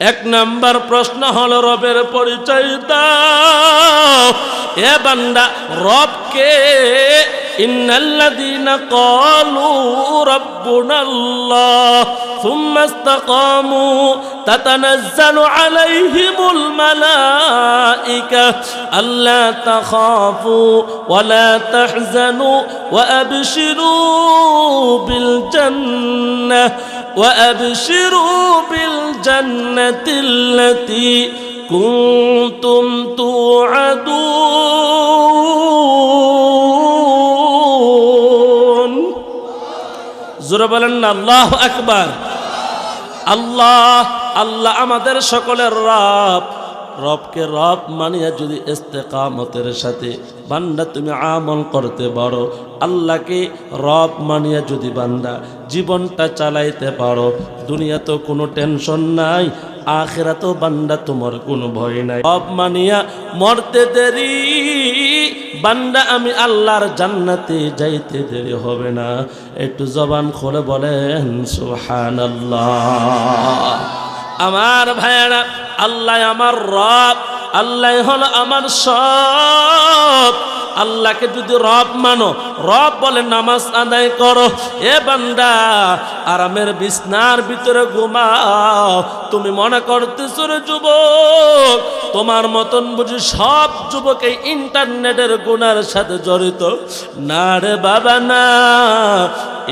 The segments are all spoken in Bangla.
এক নাম্বার প্রশ্ন হলো রবের পরিচয় দাও। এ বান্দা, রবকে ইন্নাল্লাযীনা ক্বালু রাব্বুনাল্লাহ সুম্মা ইসতাকামু তাতানাজ্জালু আলাইহিমুল মালায়েকা আল্লা তাখাফু ওয়া লা তাহজানু ওয়া আবশিরু বিল জান্নাহ وأبشروا بالجنة التي كنتم توعدون জোরে বলেন না আল্লাহু আকবার। আল্লাহ আল্লাহ আমাদের সকলের রব। রবকে রব মানিয়া যদি ইস্তেকামতের সাথে বান্দা তুমি আমল করতে পারো, আল্লাহকে রব মানিয়া যদি বান্দা জীবনটা চালাইতে পারো, দুনিয়া তো কোনো টেনশন নাই, আখিরাতেও বান্দা তোমার কোনো ভয় নাই। রব মানিয়া মরতে দেরি বান্দা, আমি আল্লাহর জান্নাতে যাইতে দেরি হবে না। একটু জবান খুলে বলেন সুবহানাল্লাহ। আমার ভাইয়েরা, আল্লাহ আমার রব, আল্লাহ হলো আমার সব। আল্লাহকে যদি রব মানো, রব বলে নামাজ আদায় করো। এ বান্দা, আরামের বিছনার ভিতরে ঘুমাও। তুমি মনে করতেছো রে যুবক, তোমার মতন বুঝি সব যুবক এই ইন্টারনেটের গুনার সাথে জড়িত? না রে বাবা না।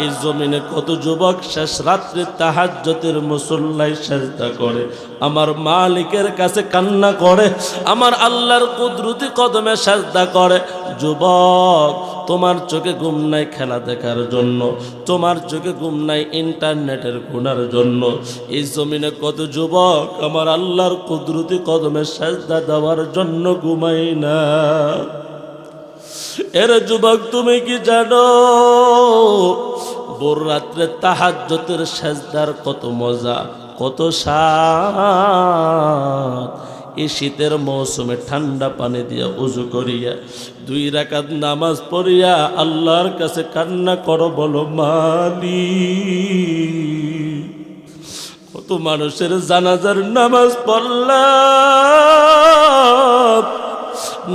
এই জমিনে কত যুবক শেষ রাত্রে তাহাজ্জুদের মুসল্লায় সেজদা করে, আমার মালিকের কাছে কান্না করে, আমার আল্লাহর কুদরতি কদমে সেজদা করে। যুবক, তোমার চোখে ঘুম নাই খেলা দেখার জন্য, তোমার চোখে ঘুম নাই ইন্টারনেটের গুনার জন্য। এই জমিনে কত যুবক আমার আল্লাহর কুদরতি কদমে সেজদা দেওয়ার জন্য ঘুমাই না। এর যুবক, তুমি কি জানো ভোর রাত্রে তাহাজ্জুদের সেজদার কত মজা, কত স্বাদ? এই শীতের মৌসুমে ঠান্ডা পানি দিয়া উযু করিয়া 2 রাকাত নামাজ পড়িয়া আল্লাহর কাছে কান্না করো, বলো মালিক। কত মানুষের জানাজার নামাজ পড়লাম,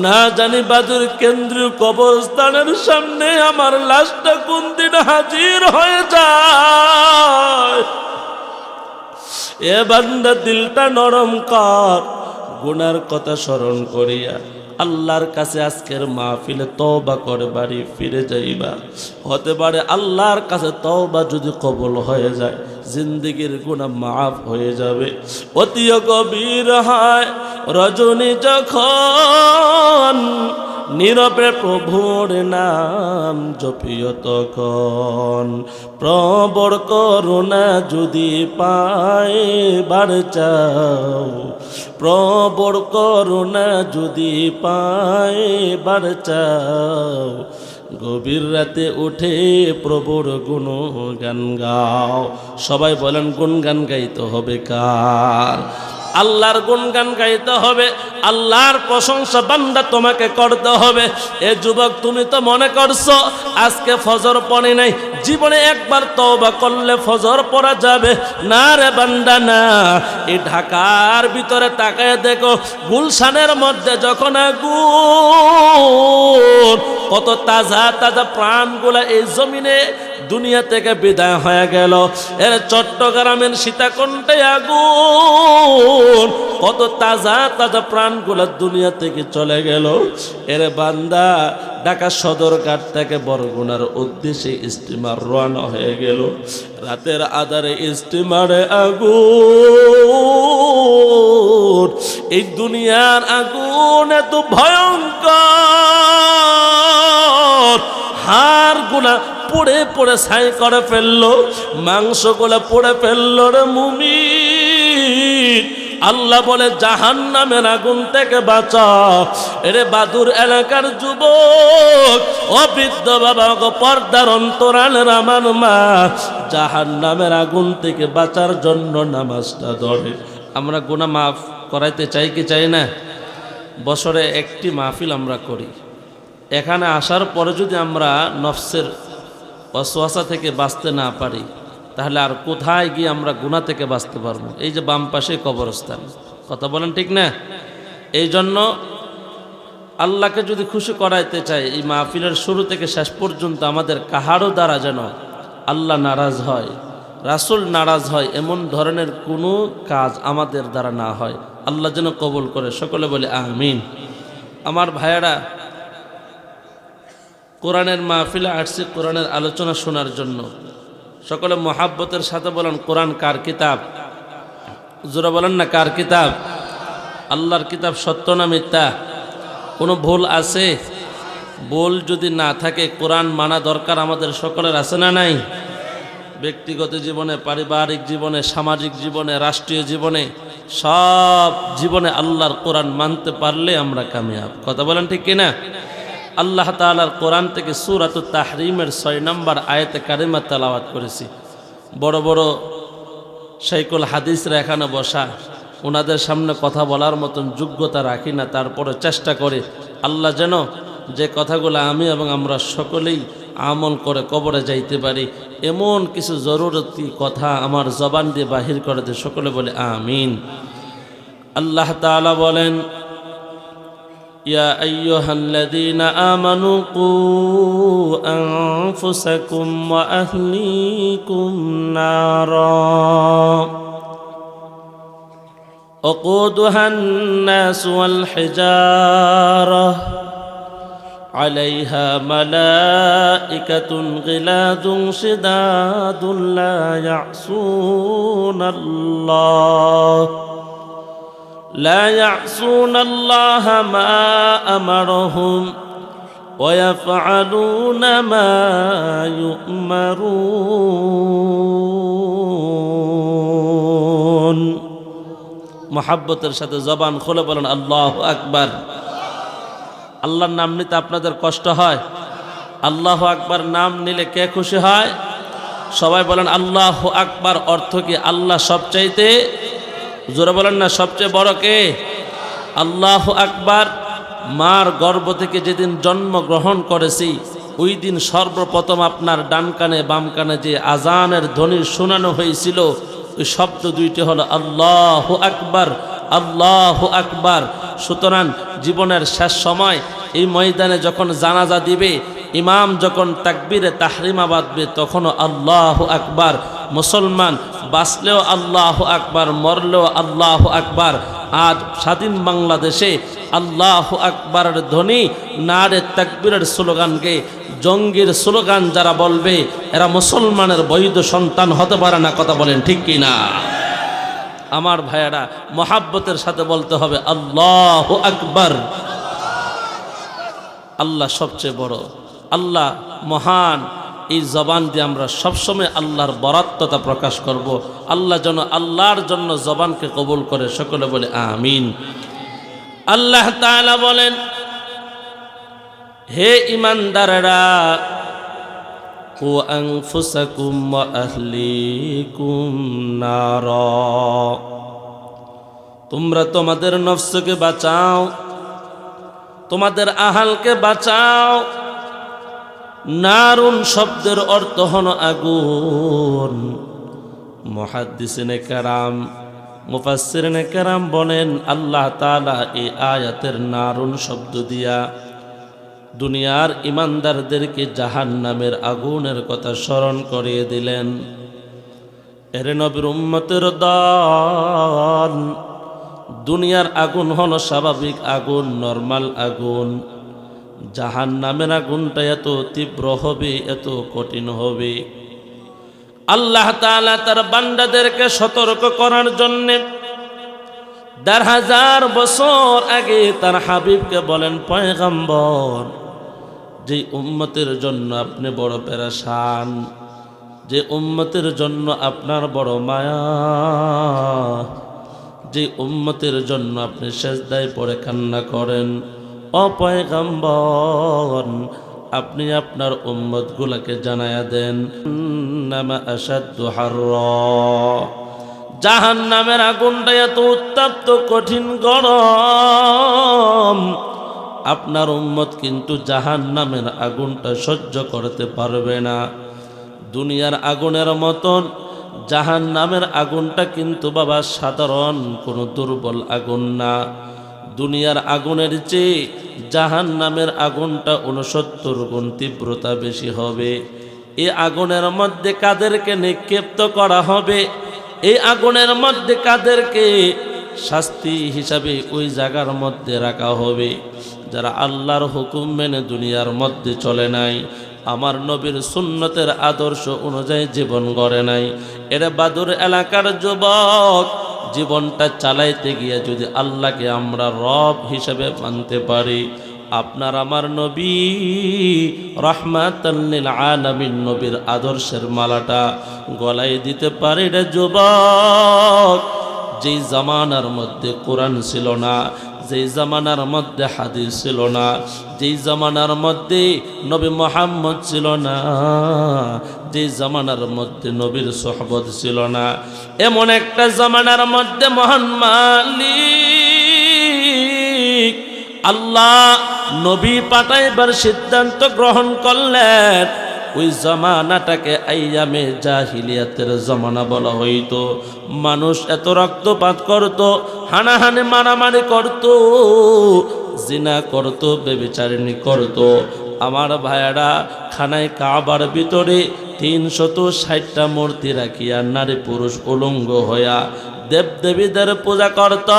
না জানি বাদুর কেন্দ্রীয় কবরস্থানের সামনে আমার লাশটা কোন দিন হাজির হয়ে যায়। এ বান্দা, দিলটা নরম কর, গুনার কথা স্মরণ করিয়া আল্লাহর কাছে আজকের মাহফিলে তওবা করে বাড়ি ফিরে যাইবা। হতে পারে আল্লাহর কাছে তওবা যদি কবুল হয়ে যায়, জিন্দেগির গুনাহ মাফ হয়ে যাবে। অতি গভীর হয় রজনী যখন নীরবে প্রভুর নাম জপিও তখন, প্রবর করুণা যদি পাইবার চাও, প্রবর করুণা যদি পাইবার চাও, গভীর রাতে উঠে প্রভুর গুণগান গাও। সবাই বলেন গুণগান গাইতে হবে কার? আল্লাহর গুণগান গাইতে হবে, আল্লাহর প্রশংসা বান্দা তোমাকে করতে হবে। এ যুবক, তুমি তো মনে করছো আজকে ফজর পড়ে নাই, জীবনে একবার তওবা করলে ফজর পড়া যাবে। না রে বান্দা না। এই ঢাকার ভিতরে তাকায় দেখো, গুলশানের মধ্যে যখন আগুন, কত তাজা তাজা প্রাণগুলা এই জমিনে দুনিয়া থেকে বিদায় হয়ে গেল। এর চট্টগ্রামের সীতাকুণ্ডে আগুন, কত তাজা তাজা প্রাণগুলা দুনিয়া থেকে চলে গেল। এর বান্দা, ঢাকা সদরঘাট থেকে বরগুনার উদ্দেশ্যে স্টিমার রওনা হয়ে গেল। রাতের আধারে স্টিমারে আগুন, এই দুনিয়ার আগুন এত ভয়ঙ্কর, হাড়গুলা পুড়ে পুড়ে ছাই করে ফেললো, মাংসগুলা পুড়ে ফেললো রে মুমিন। আল্লাহ বলে জাহান্নামের আগুন থেকে বাঁচাও। এরে বাদুর এলাকার যুবক, ও বৃদ্ধ বাবা, পর্দার অন্তরালের আমার মা, জাহান্নামের আগুন থেকে বাঁচার জন্য নামাজটা ধরে। আমরা গুনাহ মাফ করাইতে চাই কি চাই না? বছরে একটি মাহফিল আমরা করি। এখানে আসার পরে যদি আমরা নফসের ওয়াসওয়াসা থেকে বাঁচতে না পারি, তাহলে আর কোথায় গিয়ে আমরা গুনাহ থেকে বাঁচতে পারবো? এই যে বাম পাশে কবরস্থান, কথা বলেন ঠিক না? এই জন্য আল্লাহকে যদি খুশি করাইতে চাই, এই মাহফিলের শুরু থেকে শেষ পর্যন্ত আমাদের কাহারও দ্বারা যেন আল্লাহ নারাজ হয়, রাসূল নারাজ হয়, এমন ধরনের কোনো কাজ আমাদের দ্বারা না হয়, আল্লাহ যেন কবুল করে। সকলে বলে আমিন। আমার ভাইয়েরা, কোরআনের মাহফিলে আসছি কোরআনের আলোচনা শোনার জন্য। সকলে মহাব্বতের সাথে বলেন, কোরআন কার কিতাব? জোরা বলেন না, কার কিতাব? আল্লাহর কিতাব। সত্য না মিথ্যা? কোনো ভুল আছে? ভুল যদি না থাকে, কোরআন মানা দরকার আমাদের সকলের, আছে না নাই? ব্যক্তিগত জীবনে, পারিবারিক জীবনে, সামাজিক জীবনে, রাষ্ট্রীয় জীবনে, সব জীবনে আল্লাহর কোরআন মানতে পারলে আমরা কামিয়াব। কথা বলেন ঠিক কিনা? আল্লাহ তাআলার কোরআন থেকে সূরাতুত তাহরিমের 6 নম্বর আয়াতে কারিমা তেলাওয়াত করেছি। বড় বড় শাইখুল হাদিসরা এখানে বসা, ওনাদের সামনে কথা বলার মতন যোগ্যতা রাখি না, তারপরে চেষ্টা করে আল্লাহ যেন যে কথাগুলো আমি এবং আমরা সকলেই আমল করে কবরে যাইতে পারি, এমন কিছু জরুরতি কথা আমার জবান দিয়ে বাহির করে দে। সকলে বলে আমিন। আল্লাহ তাআলা বলেন, ইয়া আইয়ুহাল্লাযীনা আমানু কু আনফুসাকুম ওয়া আহলিকুম নারা وقودها الناس والحجارة عليها ملائكة غلاظ شداد لا يعصون الله ما أمرهم ويفعلون ما يؤمرون। মহাব্বতের সাথে জবান খুলে বলেন আল্লাহু আকবার। আল্লাহর নাম নিতে আপনাদের কষ্ট হয়? আল্লাহু আকবার নাম নিলে কে খুশি হয়? সবাই বলেন আল্লাহু আকবার। অর্থ কি? আল্লাহ সবচাইতে, জোরে বলেন না, সবচেয়ে বড় কে? আল্লাহু আকবার। মার গর্ভ থেকে যেদিন জন্মগ্রহণ করেছি, ওই দিন সর্বপ্রথম আপনার ডান কানে বাম কানে যে আজানের ধ্বনি শোনানো হয়েছিল, ওই শব্দ দুইটি হলো আল্লাহু আকবার, আল্লাহু আকবার। সুতরাং জীবনের শেষ সময় এই ময়দানে যখন জানাজা দিবে, ইমাম যখন তাকবীরে তাহরিমা বাঁধবে, তখনও আল্লাহু আকবার। মুসলমান বাঁচলেও আল্লাহু আকবার, মরলেও আল্লাহু আকবার। আজ স্বাধীন বাংলাদেশে আল্লাহু আকবারের ধ্বনি, নারে তাকবীরের স্লোগানকে জঙ্গির স্লোগান যারা বলবে, এরা মুসলমানের বৈধ সন্তান হতে পারে না। কথা বলেন ঠিক কি না? আমার ভাইয়েরা, মহাব্বতের সাথে বলতে হবে আল্লাহু আকবার। আল্লাহ সবচেয়ে বড়, আল্লাহ মহান। এই জবান দিয়ে আমরা সবসময় আল্লাহর বরাত্মতা প্রকাশ করব। আল্লাহ যেন আল্লাহর জন্য জবানকে কবুল করে। সকলে বলে আমিন। আল্লাহ তাআলা বলেন, হে ঈমানদাররা, কু আনফুসাকুম ওয়া আহলিকুম নারা, তোমরা তোমাদের নফসকে বাঁচাও, তোমাদের আহালকে বাঁচাও। নারুন শব্দের অর্থ হল আগুন। মুহাদ্দিসিনে কেরাম, মুফাসসিরিনে কেরাম বলেন, আল্লাহ তাআলা এই আয়াতের নারুন শব্দ দিয়া দুনিয়ার ইমানদারদেরকে জাহান্নামের আগুনের কথা স্মরণ করিয়ে দিলেন। এর নবীর উম্মতের দল, দুনিয়ার আগুন হলো স্বাভাবিক আগুন, নরমাল আগুন। জাহান্নামের আগুনটা এত তীব্র হবে, এত কঠিন হবে। আল্লাহ তাআলা তার বান্দাদেরকে সতর্ক করার জন্য ১,৫০০ বছর আগে তার হাবিবকে বলেন, পয়গম্বর, যে উম্মতের জন্য আপনি বড় পেরেশান, যে উম্মতের জন্য আপনার বড় মায়া, যে উম্মতের জন্য আপনি সেজদায় পড়ে কান্না করেন, ও পয়গম্বর, আপনি আপনার উম্মতগুলোকে জানায়া দেন, নামা আশাদ্দু হাররা, জাহান্নামের আগুনটা এত উত্তপ্ত কঠিন গরম, আপনার উম্মত কিন্তু জাহান্নামের আগুনটা সহ্য করতে পারবে না। দুনিয়ার আগুনের মতন জাহান্নামের আগুনটা কিন্তু বাবা সাধারণ কোনো দুর্বল আগুন না। দুনিয়ার আগুনের চেয়ে জাহান্নামের আগুনটা 69 গুণ তীব্রতা বেশি হবে। এই আগুনের মধ্যে কাদেরকে নিক্ষিপ্ত করা হবে, এই আগুনের মধ্যে কাদেরকে শাস্তি হিসাবে ওই জায়গার মধ্যে রাখা হবে? যারা আল্লাহর হুকুম মেনে দুনিয়ার মধ্যে চলে নাই, আমার নবীর সুন্নতের আদর্শ অনুযায়ী জীবন গড়ে নাই। এরা বাদুর এলাকার যুবক, জীবনটা চালাইতে গিয়ে যদি আল্লাহকে আমরা রব হিসেবে মানতে পারি, আপনার আমার নবী রাহমাতাল লিল আলামিন নবীর আদর্শের মালাটা গলায় দিতে পারি রে যুবক। যেই জামানার মধ্যে কোরআন ছিল না, যেই জামানার মধ্যে হাদিস ছিল না, যেই জামানার মধ্যে নবী মুহাম্মদ ছিল না, যেই জামানার মধ্যে নবীর সোহবত ছিল না, এমন একটা জামানার মধ্যে মহান মালিক আল্লাহ নবী পাঠাইবার সিদ্ধান্ত গ্রহণ করলেন। ওই জামানাটাকে আইয়ামে জাহিলিয়াতের জামানা বলা হইতো। মানুষ এত রক্তপাত করত, হানাহানি মারামারি করত, জিনা করত, ব্যভিচারিণী করত। আমার ভাইয়ারা খানায় কাবার ভিতরে 360টা মূর্তি রাখিয়া নারী পুরুষ উলঙ্গ হইয়া দেবদেবীদের পূজা করত।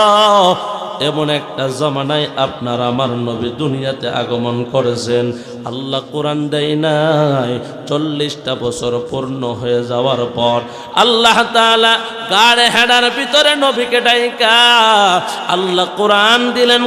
এমন একটা জমানায় আপনার আমার নবী দুনিয়াতে আগমন করেছেন। আল্লাহ কোরআন দেয় নাই। 40টা বছর পূর্ণ হয়ে যাওয়ার পর আল্লাহ তাআলা গাড়ে হেডার ভিতরে নবীকে ডাইকা আল্লাহ কোরআন দিলেন।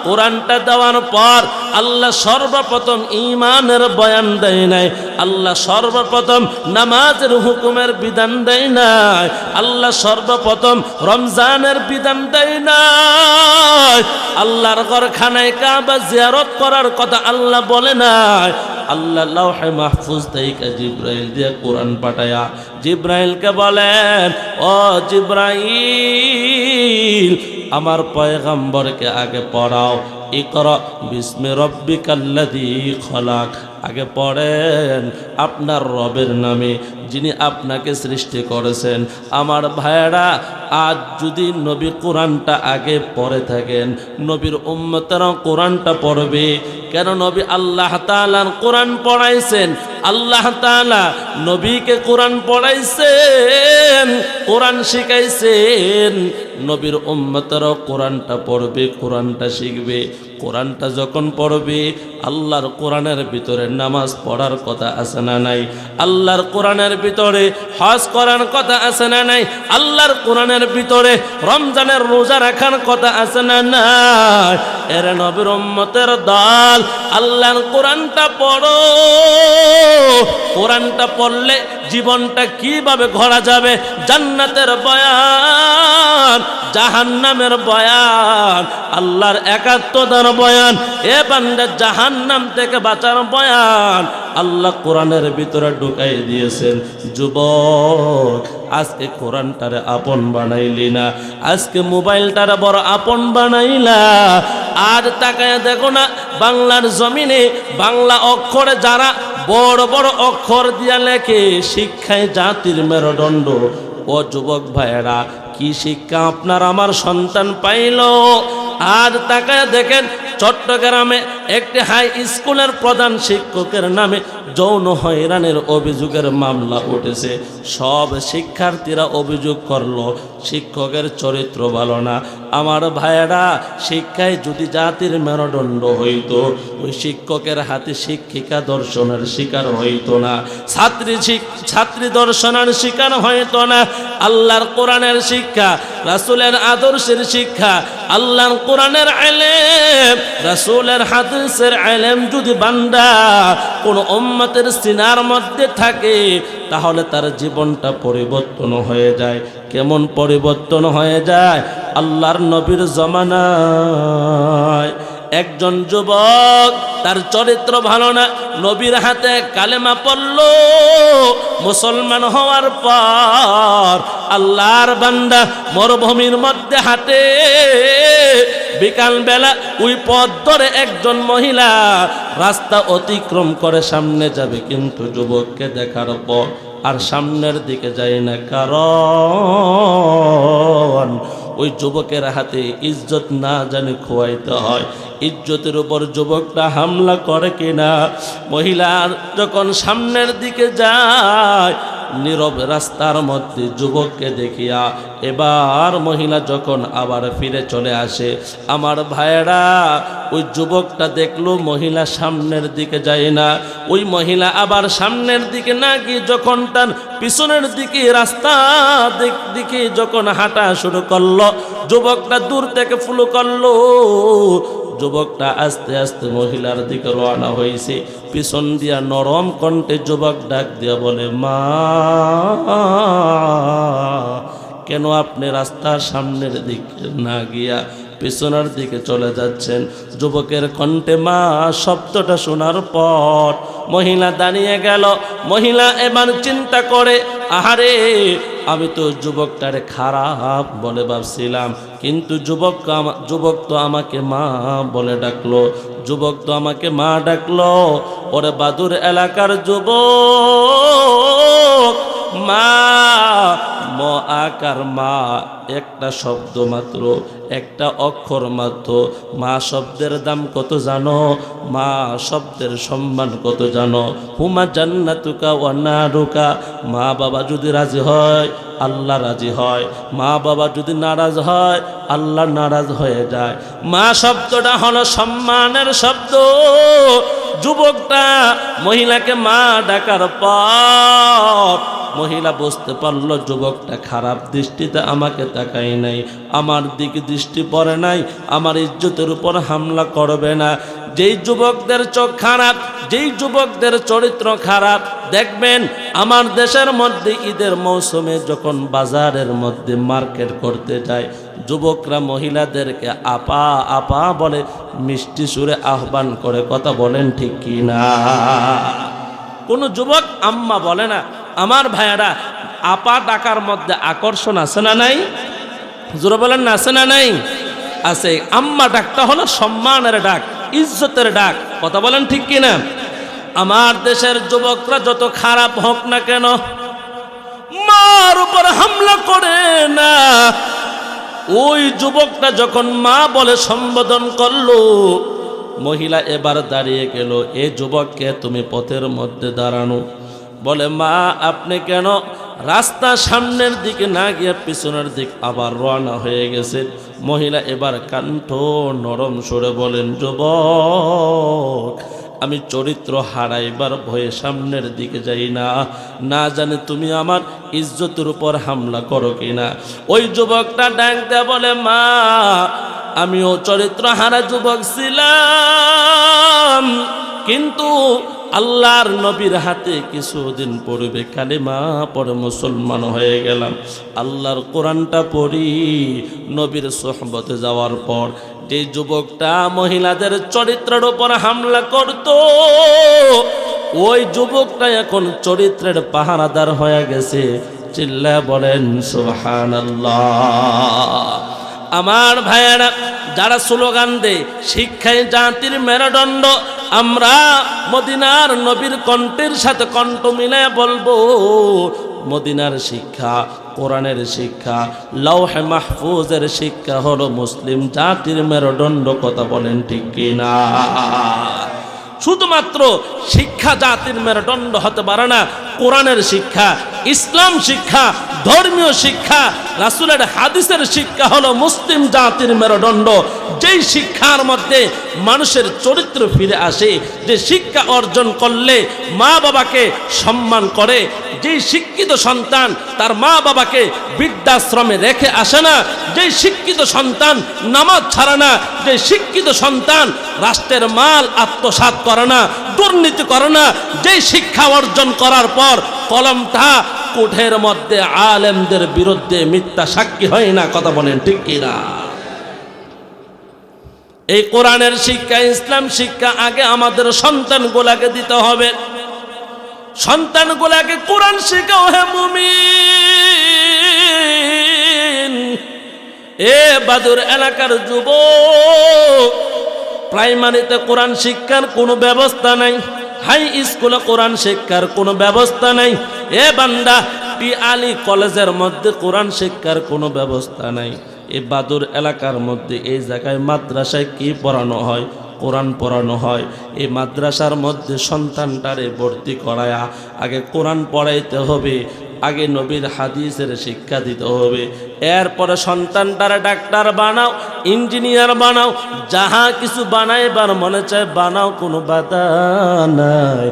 কোরআনটা দেওয়ার পর আল্লাহ সর্বপ্রথম ঈমানের বয়ান দেয় নাই, আল্লাহ সর্বপ্রথম নামাজের হুকুমের বিধান দেয় নাই, আল্লাহ সর্বপ্রথম রমজানের বিধান দেয় নাই, আল্লাহর ঘর খানায় কাবা জিয়ারত করার কথা আল্লাহ বলে নাই। আল্লাহ লাউহে মাহফুজ থেকে জিব্রাইল দিয়ে কোরআন পাঠায়া জিব্রাইলকে বলেন, ও জিব্রাইল আমার পয়গম্বরকে আগে পড়াও, ইকরা বিস্মি রব্বিকাল্লাযী খলাক। আগে পড়েন আপনার রবের নামে, যিনি আপনাকে সৃষ্টি করেছেন। আমার ভাইয়েরা, আজ যদি নবী কোরআনটা আগে পড়ে থাকেন, নবীর উম্মতেরাও কোরআনটা পড়বে। কেন? নবী আল্লাহ তাআলার কোরআন পড়াইছেন, আল্লাহ তাআলা নবীকে কোরআন পড়াইছেন, কোরআন শিখাইছেন। নবীর উম্মতেরাও কোরআনটা পড়বে, কোরআনটা শিখবে। কোরআনটা যখন পড়বে, আল্লাহর কোরআনের ভিতরে নামাজ পড়ার কথা আছে না নাই? আল্লাহর কোরআনের ভিতরে হজ করার কথা আছে না নাই? আল্লাহর কোরআনের ভিতরে রমজানের রোজা রাখার কথা আছে না নাই? এর নবীর উম্মতের দল, আল্লাহর কোরআনটা পড়ো। কোরআনটা পড়লে জীবনটা কিভাবে গড়া যাবে, জান্নাতের বয়ান, জাহান্নামের বয়ান, আল্লাহর একাত্মতার বয়ান, এ বান্দা জাহান্নাম থেকে বাঁচার বয়ান আল্লাহ কোরআনের ভিতরে ঢুকাই দিয়েছেন। যুবক, আজকে কোরআনটারে আপন বানাইলি না, আজকে মোবাইলটারে বড় আপন বানাইলা। আর তাকায় দেখো না, বাংলার জমিনে বাংলা অক্ষরে যারা বড় বড় অক্ষর দিয়া লেখে, শিক্ষায় জাতির মেরুদণ্ড। ও যুবক ভাইয়েরা, কি শিক্ষা আপনার আমার সন্তান পাইল? আর তাকায় দেখেন, চট্টগ্রামে একটি হাই স্কুলের প্রধান শিক্ষকের নামে যৌন হয়রানির অভিযোগের মামলা উঠেছে। সব শিক্ষার্থীরা অভিযোগ করলো শিক্ষকের চরিত্র ভালো না। আমার ভাইয়েরা, শিক্ষায় যদি জাতির মেরুদণ্ড হইতো, ওই শিক্ষকের হাতে শিক্ষিকা দর্শনের শিকার হইতো না, ছাত্রী দর্শনের শিকার হইতো না। আল্লাহর কোরআনের শিক্ষা, রাসূলের আদর্শের শিক্ষা, আল্লাহর কোরআনের ইলম, রাসূলের হাদিসের ইলম যদি বান্দা কোন উম্মতের সিনার মধ্যে থাকে, তাহলে তার জীবনটা পরিবর্তন হয়ে যায়। কেমন পরিবর্তন হয়ে যায়? আল্লাহর নবীর জমানায় একজন যুবক, তার চরিত্র ভালো না, নবীর হাতে কালেমা পড়ল। মুসলমান হওয়ার পর আল্লাহর বান্দা মরুভূমির মধ্যে হাঁটে, বিকালবেলা ওই পথ ধরে একজন মহিলা রাস্তা অতিক্রম করে সামনে যাবে, কিন্তু যুবককে দেখার পর আর সামনের দিকে যায় না, কারণ ওই যুবকের হাতে ইজ্জত না জানি খোয়াইতে হয়। ইজ্জতের উপর যুবকটা হামলা করে কিনা। মহিলার যখন সামনের দিকে যায়, নীরব রাস্তার মধ্যে যুবককে দেখিয়া এবার মহিলা যখন আবার ফিরে চলে আসে, আমার ভাইয়েরা ওই যুবকটা দেখলো মহিলা সামনের দিকে যায় না। ওই মহিলা আবার সামনের দিকে না গিয়ে যখন তার পিছনের দিকে রাস্তা দিকে যখন হাঁটা শুরু করলো, যুবকটা দূর থেকে ফলো করলো। যুবকটা আস্তে আস্তে মহিলার দিকে রওনা হয়েছে। পিছন দিয়া নরম কণ্ঠে যুবক ডাক দিয়া বলে, মা, কেন আপনি রাস্তার সামনের দিকে না গিয়া পিছনের দিকে চলে যাচ্ছেন? যুবকের কণ্ঠে মা শব্দটা শোনার পর মহিলা দাঁড়িয়ে গেল। মহিলা এবার চিন্তা করে, আহারে, আমি তো যুবকটারে খারাপ বলে ভাবছিলাম, কিন্তু যুবক তো আমাকে মা বলে ডাকলো। যুবক তো আমাকে মা ডাকলো। ওরে বাদুর এলাকার যুবক, মা, ম আকার মা একটা শব্দ মাত্র, একটা অক্ষর মাত্র। মা শব্দের দাম কত জানো? মা শব্দের সম্মান কত জানো? হুমা জান্নাতুকা ওয়া নারুকা। মা বাবা যদি রাজি হয়, আল্লাহ রাজি হয়। মা বাবা যদি নারাজ হয়, আল্লাহ নারাজ হয়ে যায়। মা শব্দটা হলো সম্মানের শব্দ। যুবকটা মহিলাকে মা ডাকার পর মহিলা বুঝতে পারলো যুবকটা খারাপ দৃষ্টিতে আমাকে তাকাই নাই, আমার দিকে দৃষ্টি পড়ে নাই, আমার ইজ্জতের উপর হামলা করবে না। যেই যুবকদের চোখ খারাপ, যেই যুবকদের চরিত্র খারাপ, দেখবেন আমার দেশের মধ্যে ঈদের মৌসুমে যখন বাজারের মধ্যে মার্কেট করতে যায়, যুবকরা মহিলাদেরকে আপা আপা বলে মিষ্টি সুরে আহ্বান করে। কথা বলেন ঠিক কি না? কোনো যুবক আম্মা বলে না। আমার ভাইয়ারা, আপা ডাকার মধ্যে আকর্ষণ আছে না নাই? জোরে বলেন না, আছে না নাই? আছে। আম্মা ডাকটা হলো সম্মানের ডাক, ইজ্জতের ডাক। কথা বলেন ঠিক কি না? আমার দেশের যুবকরা যত খারাপ হোক না কেন, মার উপর হামলা করে না। ওই যুবকটা যখন মা বলে সম্বোধন করলো, মহিলা এবার দাঁড়িয়ে গেল। এ যুবককে তুমি পথের মধ্যে দাঁড়ানো। বলে, মা, আপনি কেন রাস্তা সামনের দিকে না গিয়ে পিছনের দিক আবার রওনা হয়ে গেছেন? মহিলা এবার কণ্ঠ নরম সুরে বলেন, যুবক, আমি চরিত্র হারাইবার ভয়ে সামনের দিকে যাই না, না জানি তুমি আমার ইজ্জতের উপর হামলা করো কিনা। ওই যুবকটা ডাক দেয়া বলে, মা, আমিও চরিত্র হারা যুবক ছিলাম, কিন্তু আল্লাহর নবীর হাতে কিছুদিন পূর্বে কালেমা পড়ে মুসলমান হয়ে গেলাম। আল্লাহর কোরআনটা পড়ি নবীর সোহবতে যাওয়ার পর যে যুবকটা মহিলাদের চরিত্রের উপর হামলা করত, ওই যুবকটা এখন চরিত্রের পাহারাদার হয়ে গেছে। চিল্লায়া বলেন সুবহানাল্লাহ। আমার ভাইয়েরা, যারা স্লোগান দেয় শিক্ষায় জাতির মেরুদণ্ড, আমরা মদিনার নবীর কণ্ঠের সাথে কণ্ঠ মিলায় বলবো, মদিনার শিক্ষা, কোরআনের শিক্ষা, লৌহে মাহফুজের শিক্ষা হলো মুসলিম জাতির মেরুদণ্ড। কথা বলেন ঠিক কিনা? শুধুমাত্র শিক্ষা জাতির মেরুদণ্ড হতে পারে না। কোরআনের শিক্ষা, ইসলাম শিক্ষা, ধর্মীয় শিক্ষা, রাসূলের হাদিসের শিক্ষা হলো মুসলিম জাতির মেরুদণ্ড। যেই শিক্ষার মধ্যে মানুষের চরিত্র ফিরে আসে, যে শিক্ষা অর্জন করলে মা বাবাকে সম্মান করে, যেই শিক্ষিত সন্তান তার মা বাবাকে বৃদ্ধাশ্রমে রেখে আসে না, যেই শিক্ষিত সন্তান নামাজ ছাড়ে না, যে শিক্ষিত সন্তান রাষ্ট্রের মাল আত্মসাৎ করে না, দুর্নীতি করে না, যেই শিক্ষা অর্জন করার পর কলমটা কোঠের মধ্যে আলেমদের বিরুদ্ধে মিথ্যা সাক্ষী হয় না। কথা বলেন ঠিক কিনা? এই কোরআনের শিক্ষা, ইসলাম শিক্ষা আগে আমাদের সন্তানগুলাকে দিতে হবে। সন্তানগুলাকে কোরআন শেখাও হে মুমিন। এ বাদুর এলাকার যুবক, প্রাইমারিতে কোরআন শিক্ষার কোনো ব্যবস্থা নাই, হাই স্কুলে কোরআন শিক্ষার কোনো ব্যবস্থা নাই। এ বান্দা, আলী কলেজের মধ্যে কোরআন শিক্ষার কোনো ব্যবস্থা নাই। এই বাদুর এলাকার মধ্যে এই জায়গায় মাদ্রাসায় কি পড়ানো হয়? কোরআন পড়ানো হয়। এই মাদ্রাসার মধ্যে সন্তানটারে ভর্তি করায়া আগে কোরআন পড়াইতে হবে, আগে নবীর হাদিসের শিক্ষা দিতে হবে। এরপরে সন্তানটারে ডাক্তার বানাও, ইঞ্জিনিয়ার বানাও, যাহা কিছু বানাইবার মনে চায় বানাও, কোনো বাধা নাই।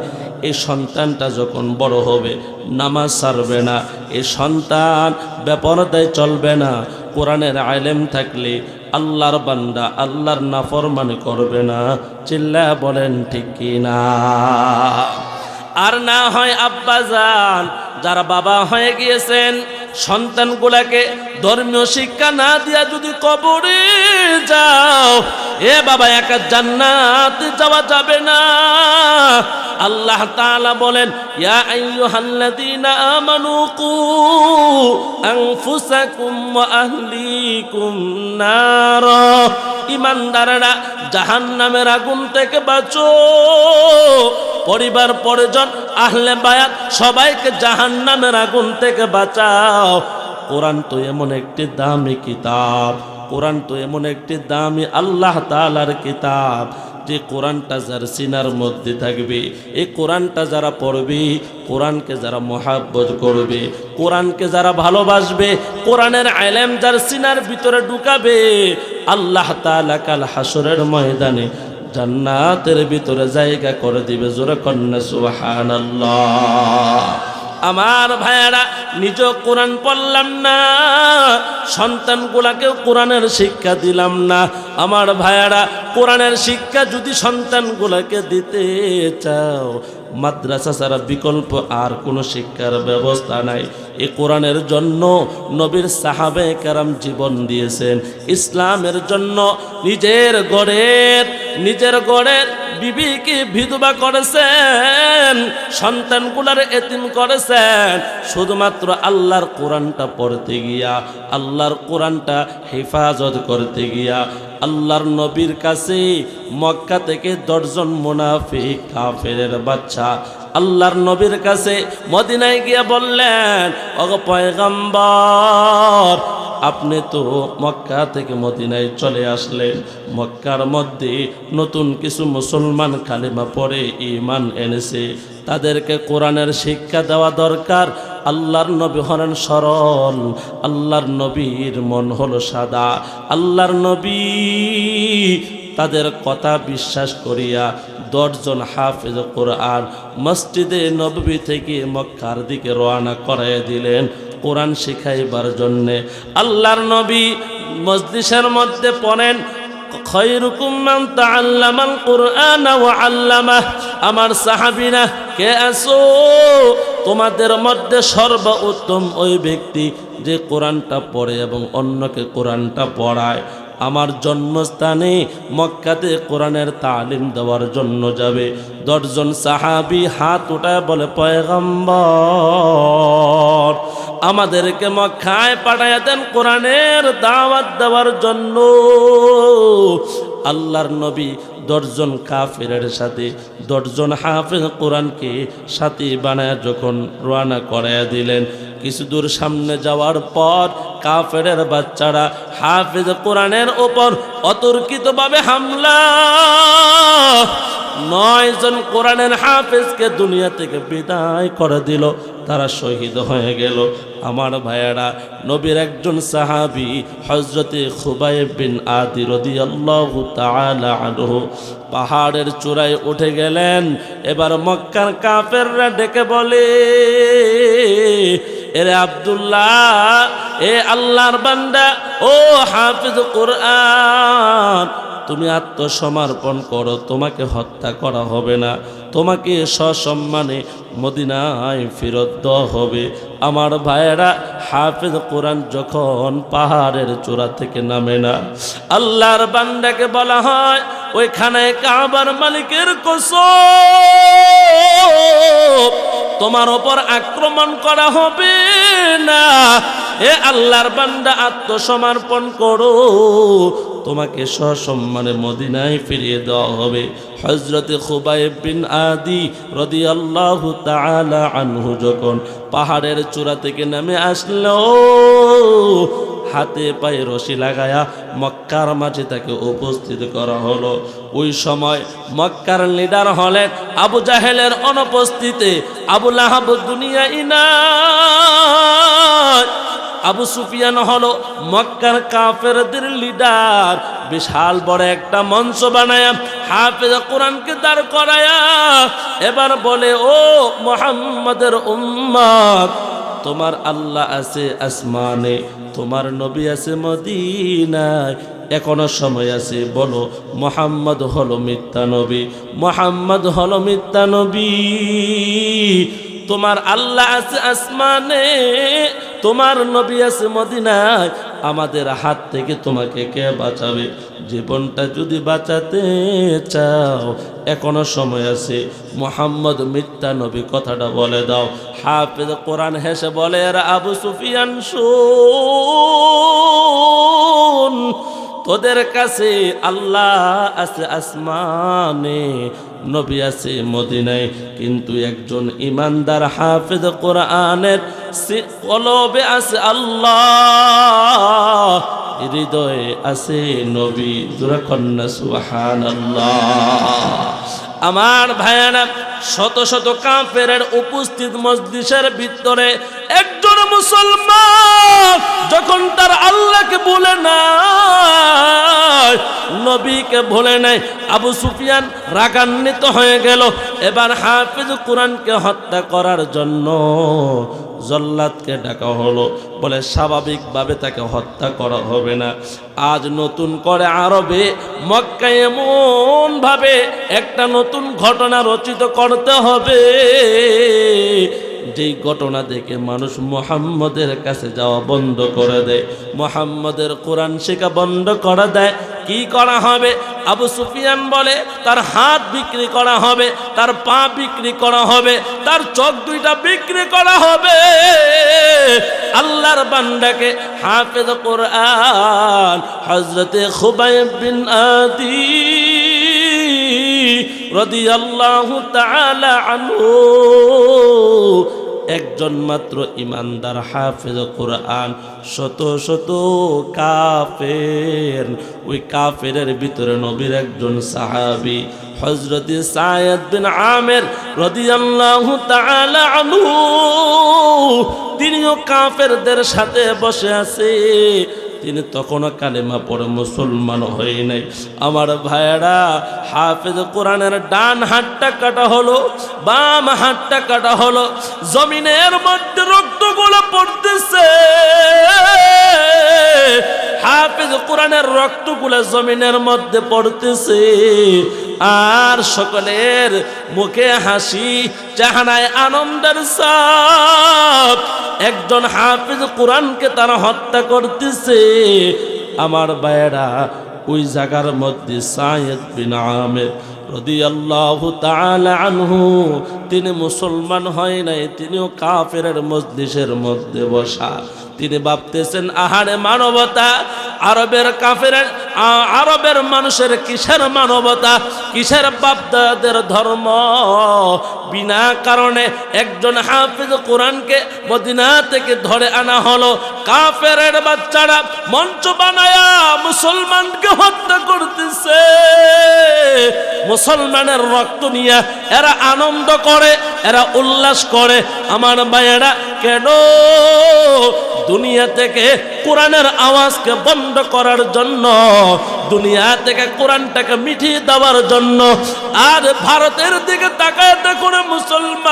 এই সন্তানটা যখন বড় হবে নামাজ ছাড়বে না, এই সন্তান বেপরদায় চলবে না, কোরআনের আলেম থাকলে আল্লাহর বান্দা আল্লাহর নাফরমানি করবে না। চিল্লা বলেন ঠিক কি না? আর না হয় আব্বাজান, যারা বাবা হয়ে গিয়েছেন, সন্তানগুলাকে ধর্মীয় শিক্ষা না দিয়া যদি কবরে যাও, এ বাবা, একা জান্নাতে যাওয়া যাবে না। আল্লাহ তাআলা বলেন, ইয়া আইয়ুহাল্লাযীনা আমানু কু আনফুসাকুম ওয়া আহলিকুম নারা, ঈমানদাররা জাহান্নামের আগুন থেকে বাঁচো। পরিবার পরিজন আহলে বায়াত সবাইকে জাহান্নামের আগুন থেকে বাঁচাও। কোরআন তো এমন একটি দামি কিতাব, কোরআন তো এমন একটি দামি আল্লাহ তাআলার কিতাব, যে কোরআনটা যার সিনার মধ্যে থাকবে, এই কোরআনটা যারা পড়বে, কোরআনকে যারা মহাব্বত করবে, কোরআনকে যারা ভালোবাসবে, কোরআনের ইলম যার সিনার ভিতরে ঢুকাবে, আল্লাহ তাআলা কাল হাসরের ময়দানে জান্নাতের ভিতরে জায়গা করে দিবে। জোরে কন্যা সুবহানাল্লাহ। আমার ভাইয়েরা, নিজ কোরআন পড়লাম না, সন্তানগুলাকেও কোরআনের শিক্ষা দিলাম না। আমার ভাইয়েরা, কোরআনের শিক্ষা যদি সন্তানগুলাকে দিতে চাও, মাদ্রাসা ছাড়া বিকল্প আর কোনো শিক্ষার ব্যবস্থা নাই। এই কোরআনের জন্য নবীর সাহাবে কেরাম জীবন দিয়েছেন, ইসলামের জন্য নিজের গড়ের বিবিকে বিধবা করেছেন, সন্তানগুলার এতিম করেছেন, শুধুমাত্র আল্লাহর কোরআনটা পড়তে গিয়া, আল্লাহর কোরআনটা হেফাজত করতে গিয়া। আল্লাহর নবীর কাছে মক্কা থেকে 10 জন মুনাফিক কাফেরের বাচ্চা আল্লাহর নবীর কাছে মদিনায় গিয়ে বললেন, ওগো পয়গম্বর, আপনি তো মক্কা থেকে মদিনায় চলে আসলেন, মক্কার মধ্যে নতুন কিছু মুসলমান কালেমা পড়ে ঈমান এনেছে, তাদেরকে কোরআনের শিক্ষা দেওয়া দরকার। আল্লাহর নবী হলেন সরল, আল্লাহর নবীর মন হলো সাদা, আল্লাহর নবী তাদের কথা বিশ্বাস করিয়া 10 জন হাফেজ কোরআন মসজিদে নববী থেকে মক্কার দিকে রওনা করাইয়া দিলেন কোরআন শিখাইবার জন্যে। আল্লাহর নবী মজলিসের মধ্যে পড়েন, খায়রুকুম মান তাআল্লামাল কুরআনা ওয়া আল্লামাহ। আমার সাহাবীরা কে আছো? তোমাদের মধ্যে সর্বোত্তম ওই ব্যক্তি যে কোরআনটা পড়ে এবং অন্যকে কোরআনটা পড়ায়। আমার জন্মস্থানে মক্কাতে কোরআনের তালিম দেওয়ার জন্য যাবে। 10 জন সাহাবী হাত উঠায় বলে, পয়গম্বর, আমাদেরকে মক্কায় পাঠাইয়া দেন কোরআনের দাওয়াত দেওয়ার জন্য। আল্লাহর নবী 10 জন কাফেরের সাথে 10 জন হাফেজ কোরআনকে সাথী বানায় যখন রওনা করাইয়া দিলেন, কিছু দূর সামনে যাওয়ার পর কাফেরের বাচ্চারা হাফেজ কোরআনের ওপর অতর্কিতভাবে হামলা। 9 জন কোরআনের হাফেজকে দুনিয়া থেকে বিদায় করে দিল, তারা শহীদ হয়ে গেল। আমার ভাইয়েরা, নবীর একজন সাহাবী হযরতে খুবাইব বিন আদি রাদিয়াল্লাহু তাআলা আনহু পাহাড়ের চূড়ায় উঠে গেলেন। এবার মক্কার কাফেররা ডেকে বলে, এরে আব্দুল্লাহ, এ আল্লাহর বান্দা, ও হাফেজ কোরআন, তুমি আত্মসমর্পণ করো, তোমাকে হত্যা করা হবে না, তোমাকে সসম্মানে মদিনায় ফেরত দেওয়া হবে। আমার ভাইয়েরা, হাফেজ কোরআন যখন পাহাড়ের চূড়া থেকে নামে না, আল্লাহর বান্দাকে বলা হয়, ওইখানে কাবার মালিকের কসম, তোমার ওপর আক্রমণ করা হবে না, এ আল্লাহর বান্দা আত্মসমর্পণ করো, তোমাকে সসম্মানে মদিনায় ফিরিয়ে দেওয়া হবে। হযরতে খুবাইব বিন আদি রাদিয়াল্লাহু তাআলা আনহু যখন পাহাড়ের চূড়া থেকে নেমে আসলো, হাতে পায়ে রশি লাগায়া মক্কার মাঝে তাকে উপস্থিত করা হলো। ওই সময় মক্কার লিডার হলেন আবু জাহেলের অনুপস্থিতিতে আবু লাহাব দুনিয়ায় নাই। আবু সুফিয়ান হলো মক্কার কাফেরদের লিডার। বিশাল বড় একটা মঞ্চ বানায়া হাফেজ কোরআনকে দাঁড় করায়া এবার বলে, ও মুহাম্মাদের উম্মত, তোমার আল্লাহ আছে আসমানে, তোমার নবী আছে মদিনায়, এখনো সময় আছে, বলো মুহাম্মদ হলো মিথ্যা নবী, মুহাম্মদ হলো মিথ্যা নবী। তোমার আল্লাহ আছে আসমানে, তোমার নবী আছে মদিনায়, আমাদের হাত থেকে তোমাকে কে বাঁচাবে? জীবনটা যদি বাঁচাতে চাও এখনো সময় আছে, মুহাম্মদ মিথ্যা নবী কথাটা বলে দাও। হাফেজ কোরআন হেসে বলে, আর আবু সুফিয়ান শোন, তোদের কাছে আল্লাহ আছে আসমানে, নবী আছে মদিনায়, কিন্তু একজন ইমানদার হাফেজ কোরআনের কলবে আছে আল্লাহ, হৃদয়ে আছে নবী। জোরে কন্না সুবহানাল্লাহ। আমার ভাইয়ারা, শত শত কাফেরের উপস্থিত মজলিসের ভিতরে একজন মুসলমান যখন তার আল্লাহকে ভুলে নাই, নবীকে ভুলে নাই, আবু সুফিয়ান রাগান্বিত হয়ে গেল। এবার হাফেজ কোরআনকে হত্যা করার জন্য জল্লাদকে ডাকা হলো। বলে স্বাভাবিকভাবে তাকে হত্যা করা হবে না, আজ নতুন করে আরবে মক্কায় এমন ভাবে একটা নতুন ঘটনা রচিত করতে হবে যেই ঘটনা দেখে মানুষ মুহাম্মদের কাছে যাওয়া বন্ধ করে দেয়, মুহাম্মদের কোরআন শেখা বন্ধ করে দেয়। কি করা হবে? আবু সুফিয়ান বলে তার হাত বিক্রি করা হবে, তার পা বিক্রি করা হবে, তার চোখ দুইটা বিক্রি করা হবে। আল্লাহর বান্দাকে হাফেজ কোরআন হযরতে খুবাইব বিন আদি রাদিয়াল্লাহু তাআলা আনহু, একজন মাত্র ইমানদার হাফেজ কোরআন, শত শত কাফের, ওই কাফেরের ভিতরে নবীর একজন সাহাবী হযরত সায়েদ বিন আমের রাদিয়াল্লাহু তাআলা আনহু, তিনিও কাফেরদের সাথে বসে আছে। তিনি তখনও কালেমা পড়ে মুসলমান হয়ে নাই। আমার ভাইয়েরা, হাফেজ কোরআনের ডান হাতটা কাটা হলো, বাম হাতটা কাটা হলো, জমিনের মধ্যে রক্তগুলো পড়তেছে। হাফেজ কোরআনের রক্তগুলো জমিনের মধ্যে পড়তেছে, আর সকলের মুখে হাসি, চেহারায় আনন্দের ছাপ। একজন হাফেজ কোরআনকে তারা হত্যা করতেছে। আমার ভাইয়েরা, ওই জায়গার মধ্যে সায়েদ বিন আমের রাদিয়াল্লাহু তাআলা আনহু, তিনি মুসলমান হয় নাই, তিনিও কাফেরের মজলিসের মধ্যে বসা। তিনি ভাবতেছেন, আহারে মানবতা, আরবের কাফেরের, আরবের মানুষের কিসের মানবতা, কিসের বাপদাদের ধর্ম? বিনা কারণে একজন হাফেজ কোরআনকে মদিনা থেকে ধরে আনা হলো। কাফেরের বাচ্চারা মঞ্চ বানায়া মুসলমানকে হত্যা করতেছে। মুসলমানের রক্ত নিয়ে এরা আনন্দ করে, এরা উল্লাস করে। আমার ভাইয়েরা, কেন? দুনিয়া থেকে কোরআনের আওয়াজকে বন্ধ করার জন্য, দুনিয়া থেকে কোরআনটাকে মিটিয়ে দেওয়ার জন্য। আর ভারতের দিকে তাকায় দেখুন মুসলমান,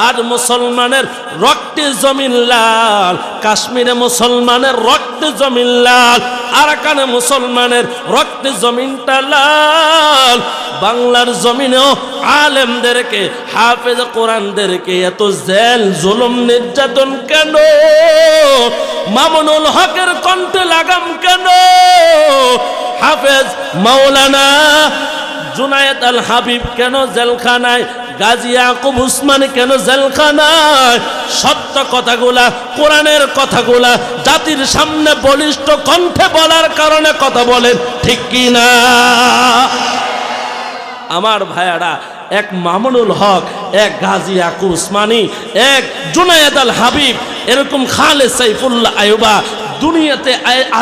আর মুসলমানের রক্তে জমিন লাল, কাশ্মীরে মুসলমানের রক্তে জমিন লাল, আরাকানে মুসলমানের রক্তে জমিনটা লাল। বাংলার জমিনেও আলেমদেরকে, হাফেজ কোরআনদেরকে এত জেল জুলুম নির্যাতন কেন? মামুনুল হকের কণ্ঠে লাগাম কেন? হাফেজ মাওলানা জুনায়েদ আল হাবিব কেন জেলখানায়? গাজী ইয়াকুব উসমানী কেন জেলখানায়? সত্য কথাগুলা, কোরআনের কথাগুলা জাতির সামনে বলিষ্ঠ কণ্ঠে বলার কারণে কথা বলেন, ঠিক কি না? আমার ভাইয়ারা, এক মামুনুল হক, এক গাজী ইয়াকুব উসমানী, এক জুনায়েদ আল হাবিব, এরকম খালেদ সাইফুল্লাহ আইয়ুবা দুনিয়াতে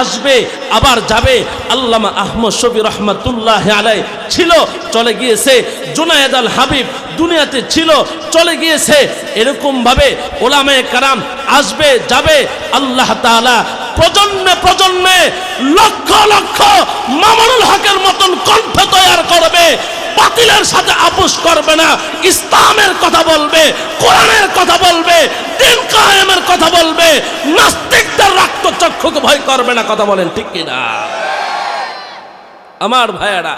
আসবে আবার যাবে। আল্লামা আহমদ শফি রহমাতুল্লাহ আলাইহি ছিল, চলে গিয়েছে। জুনায়েদ আল হাবিব দুনিয়াতে ছিল, চলে গিয়েছে। এরকম ভাবে ওলামায়ে কেরাম আসবে যাবে। আল্লাহ তাআলা প্রজন্মে প্রজন্মে লক্ষ লক্ষ মামুনুল হকের মতন কণ্ঠ তৈরি করবে। বাতিলের সাথে আপোষ করবে না, ইসলামের কথা বলবে, কোরআনের কথা বলবে, দিন কায়েমের কথা বলবে, নাস্তিকদের রক্তচক্ষুকে ভয় করবে না। কথা বলেন, ঠিক কি না? আমার ভাইয়েরা,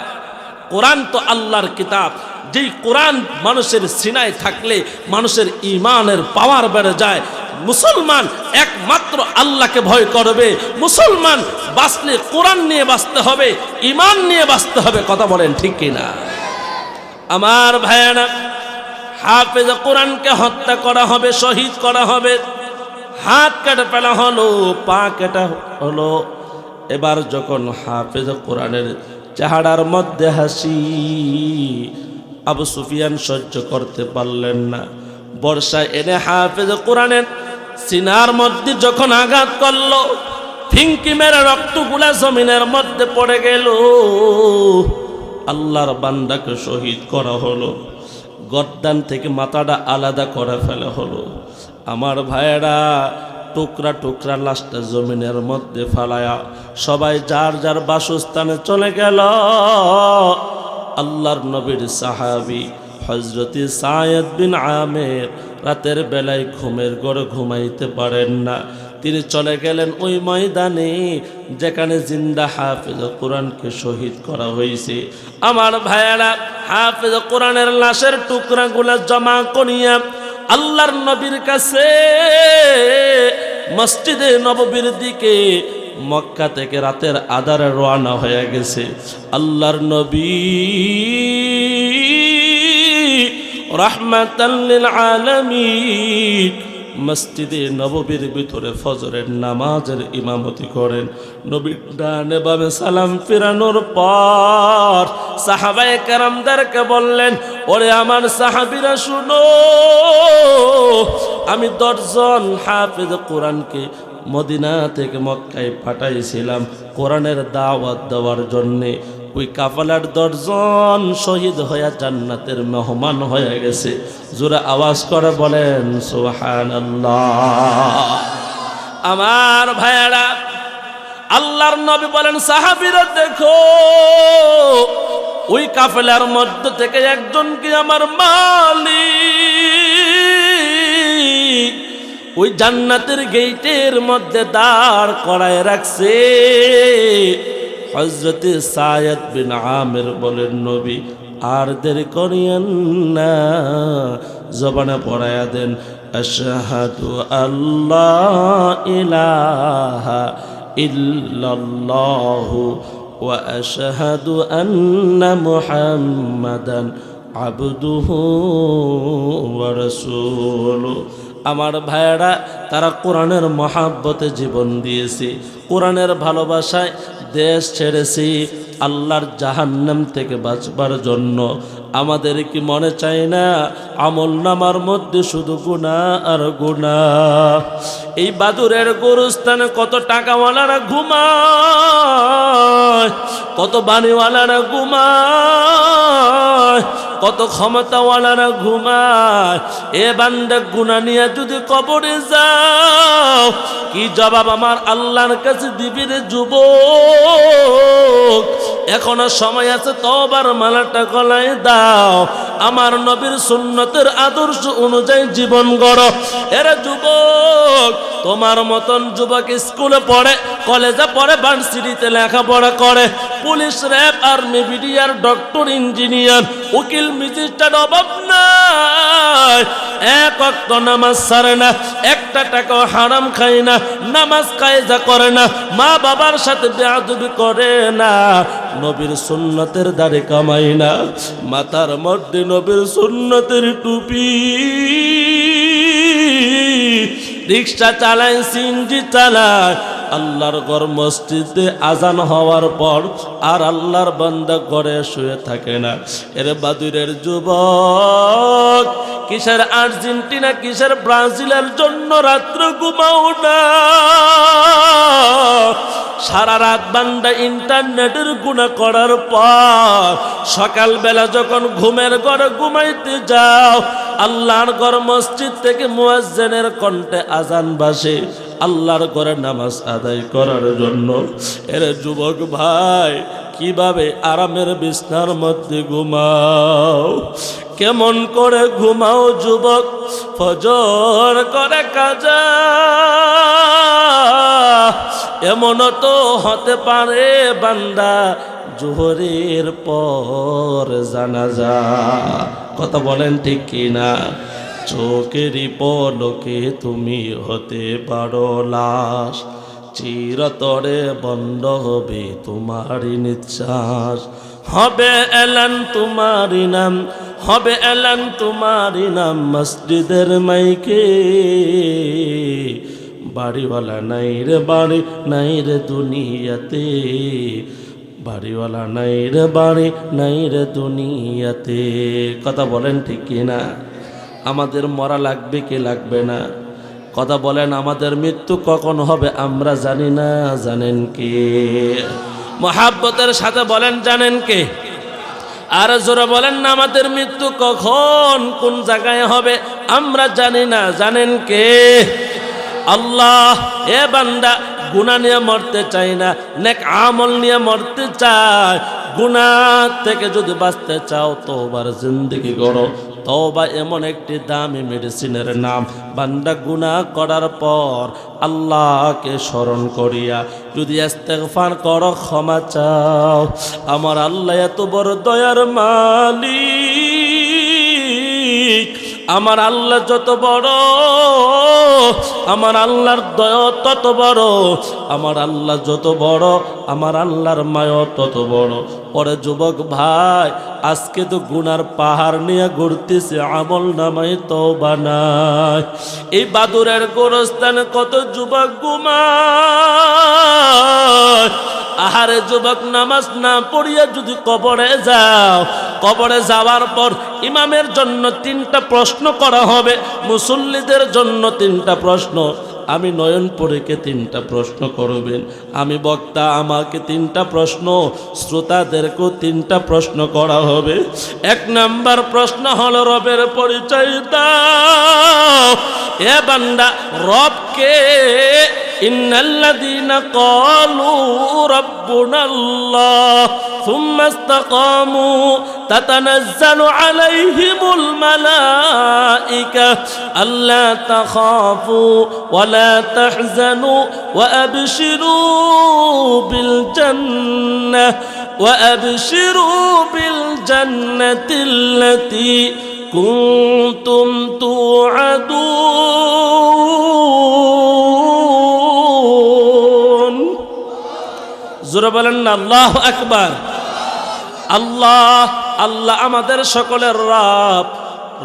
কোরআন তো আল্লাহর কিতাব। যেই কোরআন মানুষের সিনায় থাকলে মানুষের ঈমানের পাওয়ার বেড়ে যায়। মুসলমান একমাত্র আল্লাহকে ভয় করবে। মুসলমান বাঁচলে কোরআন নিয়ে বাঁচতে হবে, ঈমান নিয়ে বাঁচতে হবে। কথা বলেন, ঠিক কি না? আমার ভাইয়েরা, হাফেজ কোরআনকে হত্যা করা হবে, শহীদ করা হবে, হাত কেটে ফেলা হলো, পা কেটে হলো। এবার যখন হাফেজ কোরআনের চেহারার মধ্যে হাসি, আবু সুফিয়ান সহ্য করতে পারলেন না। বর্ষা এনে হাফেজ কোরআনের সিনার মধ্যে যখন আঘাত করলো, ফিঙ্কি মেরে রক্তগুলা জমিনের মধ্যে পড়ে গেল। আল্লাহর বান্দাকে শহীদ করা হলো, গর্দান থেকে মাথাটা আলাদা করে ফেলা হলো। আমার ভাইয়েরা, টুকরা টুকরা লাশটা জমিনের মধ্যে ফালায়া সবাই যার যার বাসস্থানে চলে গেল। আল্লাহর নবীর সাহাবী হযরতে সায়েদ বিন আমের রাতের বেলায় ঘুমের ঘরে ঘুমাইতে পারেন না। তিনি চলে গেলেন ওই ময়দানে যেখানে জিন্দা হাফেজ কোরআনকে শহীদ করা হয়েছে। আমার ভাইয়েরা, হাফেজ কোরআনের লাশের টুকরাগুলো জমা করিয়া আল্লাহর নবীর কাছে মসজিদে নববীর দিকে মক্কা থেকে রাতের আধারে রওনা হয়ে গেছে। আল্লাহর নবী রাহমাতাল লিল আলামিন মসজিদে নববীর ভিতরে ফজরের নামাজের ইমামতি করেন। নবীর ডানে বামে সালাম ফিরানোর পর সাহাবায়ে কেরামদেরকে বললেন, ওরে আমার সাহাবীরা শুনো, আমি 10 জন হাফেজ কোরআনকে মদিনা থেকে মক্কায় পাঠাইছিলাম কোরআনের দাওয়াত দেওয়ার জন্যে। ওই কাফেলার 10 জন শহীদ হয়ে জান্নাতের মেহমান হয়ে গেছে। জোরে আওয়াজ করে বলেন সুবহানাল্লাহ। আমার ভাইয়েরা, আল্লাহর নবী বলেন, সাহাবীরা দেখো, ওই কাফেলার মধ্য থেকে একজনকে আমার মালিক ওই জান্নাতের গেটের মধ্যে দাঁড় করায় রাখছে। হযরতে সায়েদ বিন আমের বলেন, নবী আর দেরি করিয়েন না, জবানে পড়ায়া দেন, আশহাদু আল্লাহ ইলাহা ইল্লাল্লাহু ওয়া আশহাদু আন্না মুহাম্মাদান আবদুহু ওয়া রাসূলুহু। আমার ভাইয়েরা, তারা কোরআনের মহাব্বতে জীবন দিয়েছে, কোরআনের ভালোবাসায় দেশ ছেড়েছি আল্লাহর জাহান্নাম থেকে বাঁচবার জন্য। আমাদের কি মনে চায় না আমল নামার মধ্যে শুধু গুনাহ আর গুনাহ? এই বাদুরের গোরস্থানে কত টাকাওয়ালারা ঘুমায়, কত বাণীওয়ালারা ঘুমায়, কত ক্ষমতাওয়ালারা ঘুমায়। এ বান্দা গুনাহ নিয়ে যদি কবরে যাও, কি জবাব আমার আল্লাহর কাছে দিবি রে যুবক? এখনো সময় আছে, তওবার মালাটা গলায় দাও, আমার নবীর সুন্নতের আদর্শ অনুযায়ী জীবন গড়ো। এরা যুবক, তোমার মতন যুবক স্কুলে পড়ে, কলেজে পড়ে, ভার্সিটিতে লেখাপড়া করে, police, RAB, army, BDR, doctor, engineer, উকিল, ম্যাজিস্ট্রেট অভাব নাই। এক ওয়াক্ত নামাজ ছাড়ে না, একটা টাকাও হারাম খায় না, নামাজ কায়দা করে না, মা বাবার সাথে বেয়াদবি করে না, নবীর সুন্নতের দাড়ি কামাই না, মাথার মধ্যে নবীর সুন্নতের টুপি, রিক্সা চালায়, সিএনজি চালায়, আল্লাহর ঘর মসজিদে আজান হওয়ার পর আর আল্লাহর বান্দা ঘরে শুয়ে থাকে না। এর বাদুরের যুবক, কিসের আর্জেন্টিনা, কিসের ব্রাজিলের জন্য রাত্র ঘুমাও না? সারা রাত বান্দা ইন্টারনেটের গুনাহ করার পর সকালবেলা যখন ঘুমের ঘরে ঘুমাইতে যাও, আল্লাহর ঘর মসজিদ থেকে মুয়াজ্জিনের কণ্ঠে আজান বাজে আল্লাহর ঘরে নামাজ আদায় করার জন্য। এর যুবক ভাই, কিভাবে আরামের বিছনার মধ্যে ঘুমাও? কেমন করে ঘুমাও যুবক? ফজর করে কাজা, এমনও তো হতে পারে বান্দা জোহরের পর জানাজা। কথা বলেন ঠিক কিনা? চোখেরই পলকে তুমি হতে পারো লাশ, চিরতরে বন্ধ হবে তোমারই নিঃশ্বাস, হবে এলান তোমারই নাম, হবে এলান তোমারই নাম মসজিদের মাইকে। বাড়িওয়ালা নাই রে বাড়ি, নাই রে দুনিয়াতে, বাড়িওয়ালা নাই রে বাড়ি, নাই রে দুনিয়াতে। কথা বলেন ঠিক কিনা? আমাদের মরা লাগবে কি লাগবে না? কথা বলেন, আমাদের মৃত্যু কখন হবে আমরা জানি না, জানেন কে? মহাব্বতের সাথে বলেন, জানেন কে? আর জোরে বলেন না, আমাদের মৃত্যু কখন কোন জায়গায় হবে আমরা জানি না, জানেন কে? আল্লাহ। এ বান্দা, গুনাহ নিয়ে মরতে চাই না, নেক আমল নিয়ে মরতে চায়। গুনাহ থেকে যদি বাঁচতে চাও, তওবার জিন্দেগি গড়ো। তওবা এমন একটি দামি মেডিসিনের নাম, বান্দা গুনাহ করার পর আল্লাহকে স্মরণ করিয়া যদি ইস্তেগফার করো, ক্ষমা চাও, আমার আল্লাহ এত বড় দয়ার মালিক, আমার আল্লাহ যত বড়, আমার আল্লাহর দয়া তত বড়, আমার আল্লাহ যত বড়, আমার আল্লাহর মায়া তত বড়। পরে যুবক ভাই, আজকে তো গুনার পাহাড় নিয়ে ঘুরতেছে, আমল নামাই তওবা নাই। এই বাদুরের গোরস্থানে কত যুবক ঘুমায়। আহারে যুবক, নামাজ না পড়িয়া যদি কবরে যাও, কবরে যাওয়ার পর ইমামের জন্য 3টা প্রশ্ন করা হবে, মুসল্লিদের জন্য 3টা প্রশ্ন, আমি নয়নপুরীকে 3টা প্রশ্ন করবেন, আমি বক্তা আমাকে 3টা প্রশ্ন, শ্রোতাদেরকেও 3টা প্রশ্ন করা হবে। 1 নাম্বার প্রশ্ন হলো রবের পরিচয় দাও। এ বান্দা, রবকে? ইন্নাল্লাযীনা ক্বালু রাব্বুনাল্লাহ সুম্মা ইসতাকামু তাতানাজ্জালু আলাইহিমুল মালাইকা আল্লা তাখাফু ওয়া লা তাহজানু ওয়া আবশিরু বিল জান্নাহ ওয়া আবশিরু বিল জান্নাতিল্লাতী কুনতুম তুআদুন। জোরে বলেন না আল্লাহু আকবার। আল্লাহ, আল্লাহ আমাদের সকলের রব।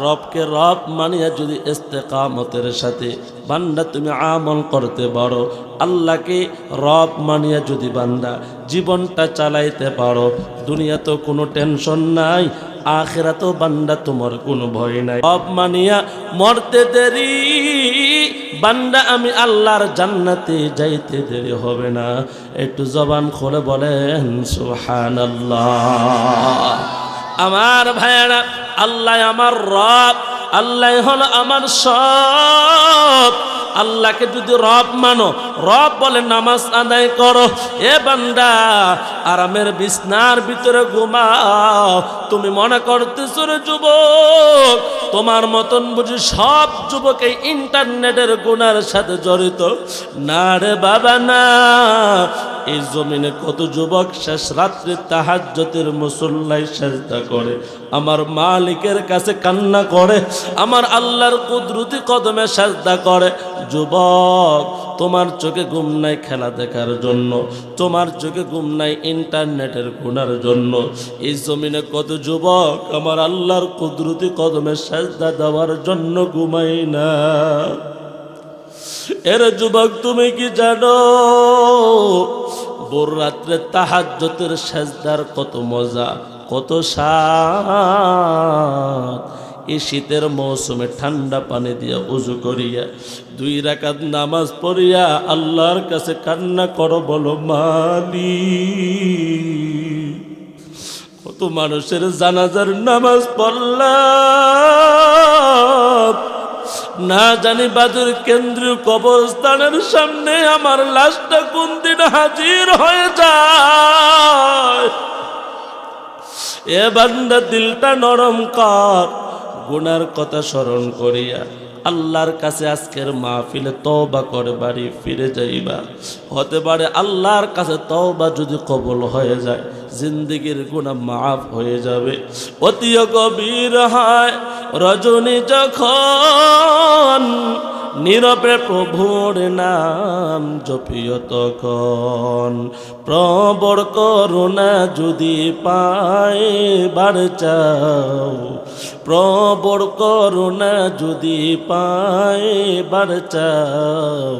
রবকে রব মানিয়া যদি ইস্তেকামতের সাথে বান্দা তুমি আমল করতে পারো, আল্লাহকে রব মানিয়া যদি বান্দা জীবনটা চালাইতে পারো, দুনিয়াতে কোনো টেনশন নাই, আখিরাতেও বান্দা তোমার কোনো ভয় নাই। রব মানিয়া মরতে দেরি বান্দা, আমি আল্লাহর জান্নাতে যাইতে দেরি হবে না। একটু জবান খুলে বলেন সুবহানাল্লাহ। আমার ভাইয়েরা, আল্লাহ আমার রব, আল্লাহ হলো আমার সব। আল্লাহকে যদি রব মানো, রব বলে নামাজ আদায় করো। এ বান্দা আরামের বিছনার ভিতরে ঘুমাও। তুমি মনে করতেছো রে যুবক তোমার মতন বুঝি সব যুবক এই ইন্টারনেটের গুনার সাথে জড়িত? না রে বাবা না। এই জমিনে কত যুবক শেষ রাত্রে তাহাজ্জুদের মুসল্লায় সেজদা করে, আমার মালিকের কাছে কান্না করে, আমার আল্লাহর কুদরতি কদমে সেজদা করে। যুবক তোমার চোখে ঘুম নাই খেলা দেখার জন্য, তোমার চোখে ঘুম নাই ইন্টারনেটের গুনার জন্য। এই জমিনে কত যুবক আমার আল্লাহর কুদরতি কদমে সেজদা দেওয়ার জন্য ঘুমাই না। এর যুবক তুমি কি জানো ভোর রাত্রে তাহাজ্জুদের সেজদার কত মজা, কত স্বাদ? এই শীতের মৌসুমে ঠান্ডা পানি দিয়া উজু করিয়া 2 রাকাত নামাজ পড়িয়া আল্লাহর কাছে কান্না করো, বলো মালিক। কত মানুষের জানাজার নামাজ পড়লাম, না জানি বাদুর কেন্দ্রীয় কবরস্থানের সামনে আমার লাশটা কোন দিন হাজির হয়ে যায়। এ বান্দা দিলটা নরম কর, গুনার কথা স্মরণ করিয়া আল্লাহর কাছে আজকের মাহফিলে তওবা করে বাড়ি ফিরে যাইবা। হতে পারে আল্লাহর কাছে তওবা যদি কবুল হয়ে যায় জিন্দেগির গুনাহ মাফ হয়ে যাবে। অতিও গভীর হয় রজনী যখন নীরবে প্রভুর নাম জপিও তখন, প্রবর করুণা যদি পাইবার চাও, প্রবর করুণা যদি পাইবার চাও,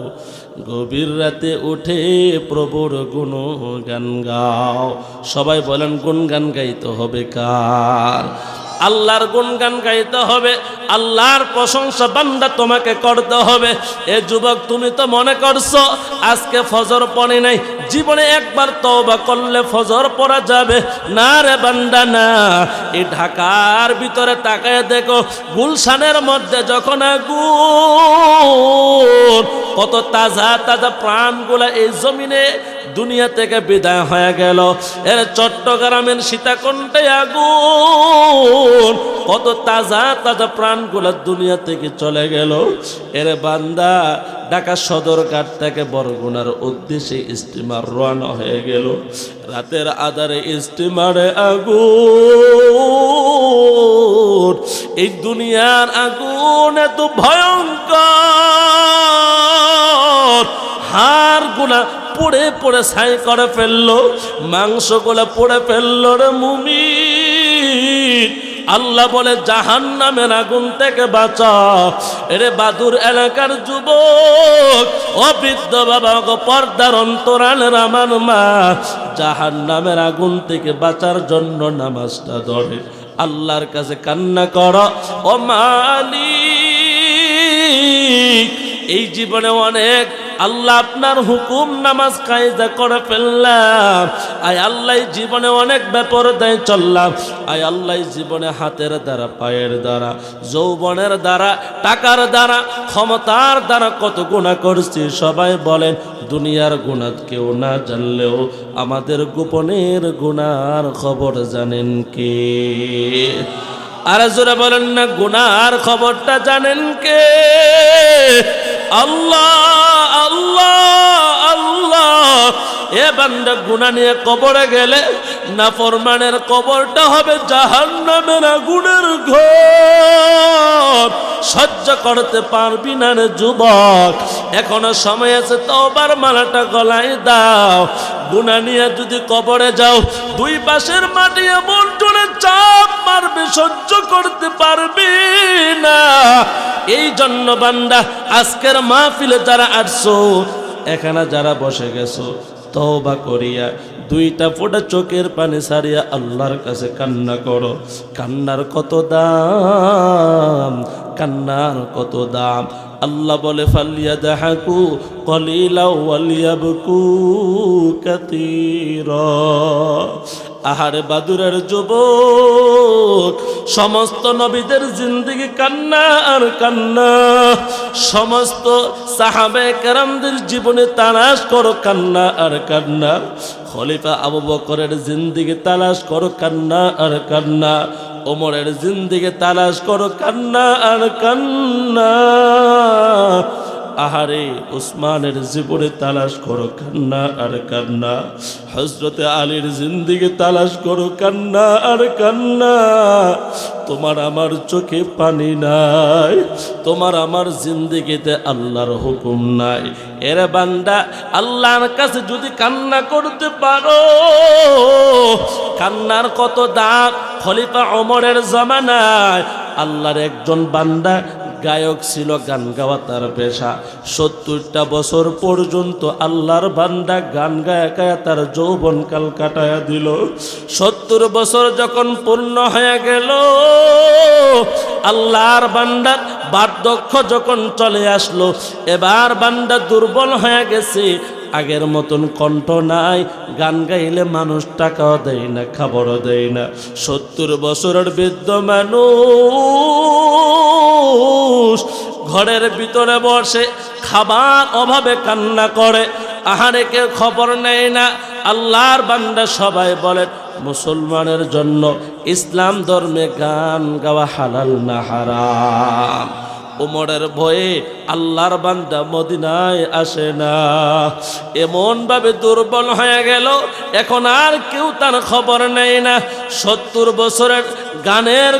গভীর রাতে উঠে প্রভুর গুণগান গাও। সবাই বলেন গুণগান গাইতে হবে কার? আল্লাহর গুণগান গাইতে হবে, আল্লাহর প্রশংসা বান্দা তোমাকে করতে হবে। এ যুবক তুমি তো মনে করছো আজকে ফজর পড়ে নাই, জীবনে একবার তওবা করলে ফজর পড়া যাবে। না রে বান্দা না। এই ঢাকার ভিতরে তাকায় দেখো, গুলশানের মধ্যে যখন আগুন, কত তাজা তাজা প্রাণগুলা এই জমিনে দুনিয়া থেকে বিদায় হয়ে গেল। এর চট্টগ্রামের সীতাকুণ্ডে আগুন, কত তাজা তাজা প্রাণগুলা দুনিয়া থেকে চলে গেল। এর বান্দা ঢাকা সদরঘাট থেকে বরগুনার উদ্দেশ্যে স্টিমার রওনা হয়ে গেল। রাতের আধারে স্টিমারে আগুন, এই দুনিয়ার আগুন এত ভয়ঙ্কর, হাড় গুলা পুড়ে পুড়ে ছাই করে ফেললো, মাংস গুলা পুড়ে ফেললো রে মুমিন। আল্লাহ বলে জাহান্নামের আগুন থেকে বাঁচাও। এরে বাদুর এলাকার যুবক, অবৃদ্ধ বাবা গো, পর্দার অন্তরালের আমার মা, জাহান্নামের আগুন থেকে বাঁচার জন্য নামাজটা ধরে আল্লাহর কাছে কান্না করো, ও মালিক। এই জীবনে অনেক আল্লাহ আপনার হুকুম নামাজ কায়দা করে ফেললাম, আয় আল্লাহ জীবনে অনেক বেপরদায় চললাম, আয় আল্লাহ জীবনে হাতের দ্বারা, পায়ের দ্বারা, যৌবনের দ্বারা, টাকার দ্বারা, ক্ষমতার দ্বারা কত গুনাহ করছি। সবাই বলেন দুনিয়ার গুনাহ কেউ না জানলেও আমাদের গোপনের গুনার খবর জানেন কে? আর জোরে বলেন না, গুনার খবরটা জানেন কে? আল্লাহ আল্লাহ আল্লাহ। এ বান্দা গুনাহ নিয়ে কবরে গেলে নাফরমানের কবরটা হবে জাহান্নামের আগুনের ঘর। সহ্য করতে পারবি না রে যুবক, এখনো সময় আছে, তওবার মালাটা গলায় দাও। গুনাহ নিয়ে যদি কবরে যাও, 2 পাশের মাটি এমন জোরে চাপ মারবে, সহ্য করতে পারবি না। এই জন্য বান্দা আজকের মাহফিলে যারা আসছো, এখানে যারা বসে গেছো, তওবা করিয়া 2টা ফোঁটা চোখের পানি ছাড়িয়া আল্লাহর কাছে কান্না করো। কান্নার কত দাম, কান্নার কত দাম। আল্লাহ বলে ফালিয়াদহাকু কলিলা ওয়ালিয়াবকু কাতীরা। আহারে বাদুরের যুবক, সমস্ত নবীদের জিন্দেগি কান্না আর কান্না, সমস্ত সাহাবে কেরামদের জীবনে তালাশ করো কান্না আর কান্না, খলিফা আবু বকরের জিন্দেগি তালাশ করো কান্না আর কান্না, ওমরের জিন্দেগি তালাশ করো কান্না আর কান্না, আহারে উসমানের জীবনে তালাশ করো কান্না আর কান্না, হযরতে আলীর জিন্দেগি তালাশ করো কান্না আর কান্না। তোমার আমার চোখে পানি নাই, তোমার আমার জিন্দেগিতে আল্লাহর হুকুম নাই। এর বান্দা, আল্লাহর কাছে যদি কান্না করতে পারো, কান্নার কত দাম। খলিফা ওমরের জামানায় আল্লাহর একজন বান্দা গায়ক ছিল, গান গাওয়া তার পেশা। 70টা বছর পর্যন্ত আল্লাহর বান্দা গান গায়া গায়া তার যৌবনকাল কাটায়া দিল। 70 বছর যখন পূর্ণ হয়ে গেল, আল্লাহর বান্দার বার্ধক্য যখন চলে আসলো, এবার বান্দা দুর্বল হয়ে গেছে, আগের মতন কণ্ঠ নাই, গান গাইলে মানুষ টাকাও দেয় না, খাবারও দেয় না। 70 বছরের বৃদ্ধ মানুষ ঘরের ভিতরে বসে খাবার অভাবে কান্না করে, আহারে কেউ খবর নেয় না। আল্লাহর বান্দা সবাই বলেন, মুসলমানের জন্য ইসলাম ধর্মে গান গাওয়া হালাল না হারাম? ওমরের ভয়ে আল্লাহর বান্দা মদিনায় আসে না, এমন ভাবে দুর্বল হয়ে গেল, এখন আর কেউ তার খবর নেয় না। 70 বছরের গানের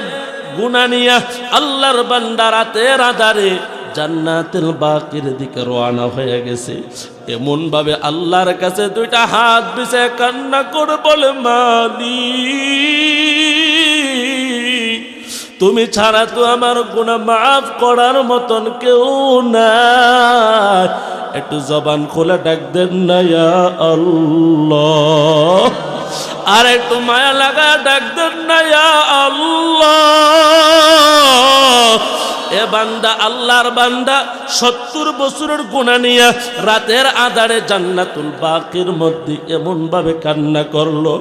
গুণা নিয়া আল্লাহর বান্দা রাতের আধারে জান্নাতুল বাকির দিকে রওনা হয়ে গেছে। এমন ভাবে আল্লাহর কাছে 2টা হাত বিছিয়ে কান্না করে বলে, মালিক, তুমি ছাড়া তো আমার গুনাহ মাফ করার মতন কেউ নাই। একটু জবান খুলে ডাক দেন না, ইয়া আল্লাহ। আর একটু মায়া লাগা ডাক দেন না, ইয়া আল্লাহ। এ বান্দা, আল্লাহর বান্দা 70 বছরের গুনাহ নিয়ে রাতের আধারে জান্নাতুল বাকির মধ্যে এমন ভাবে কান্না করলো,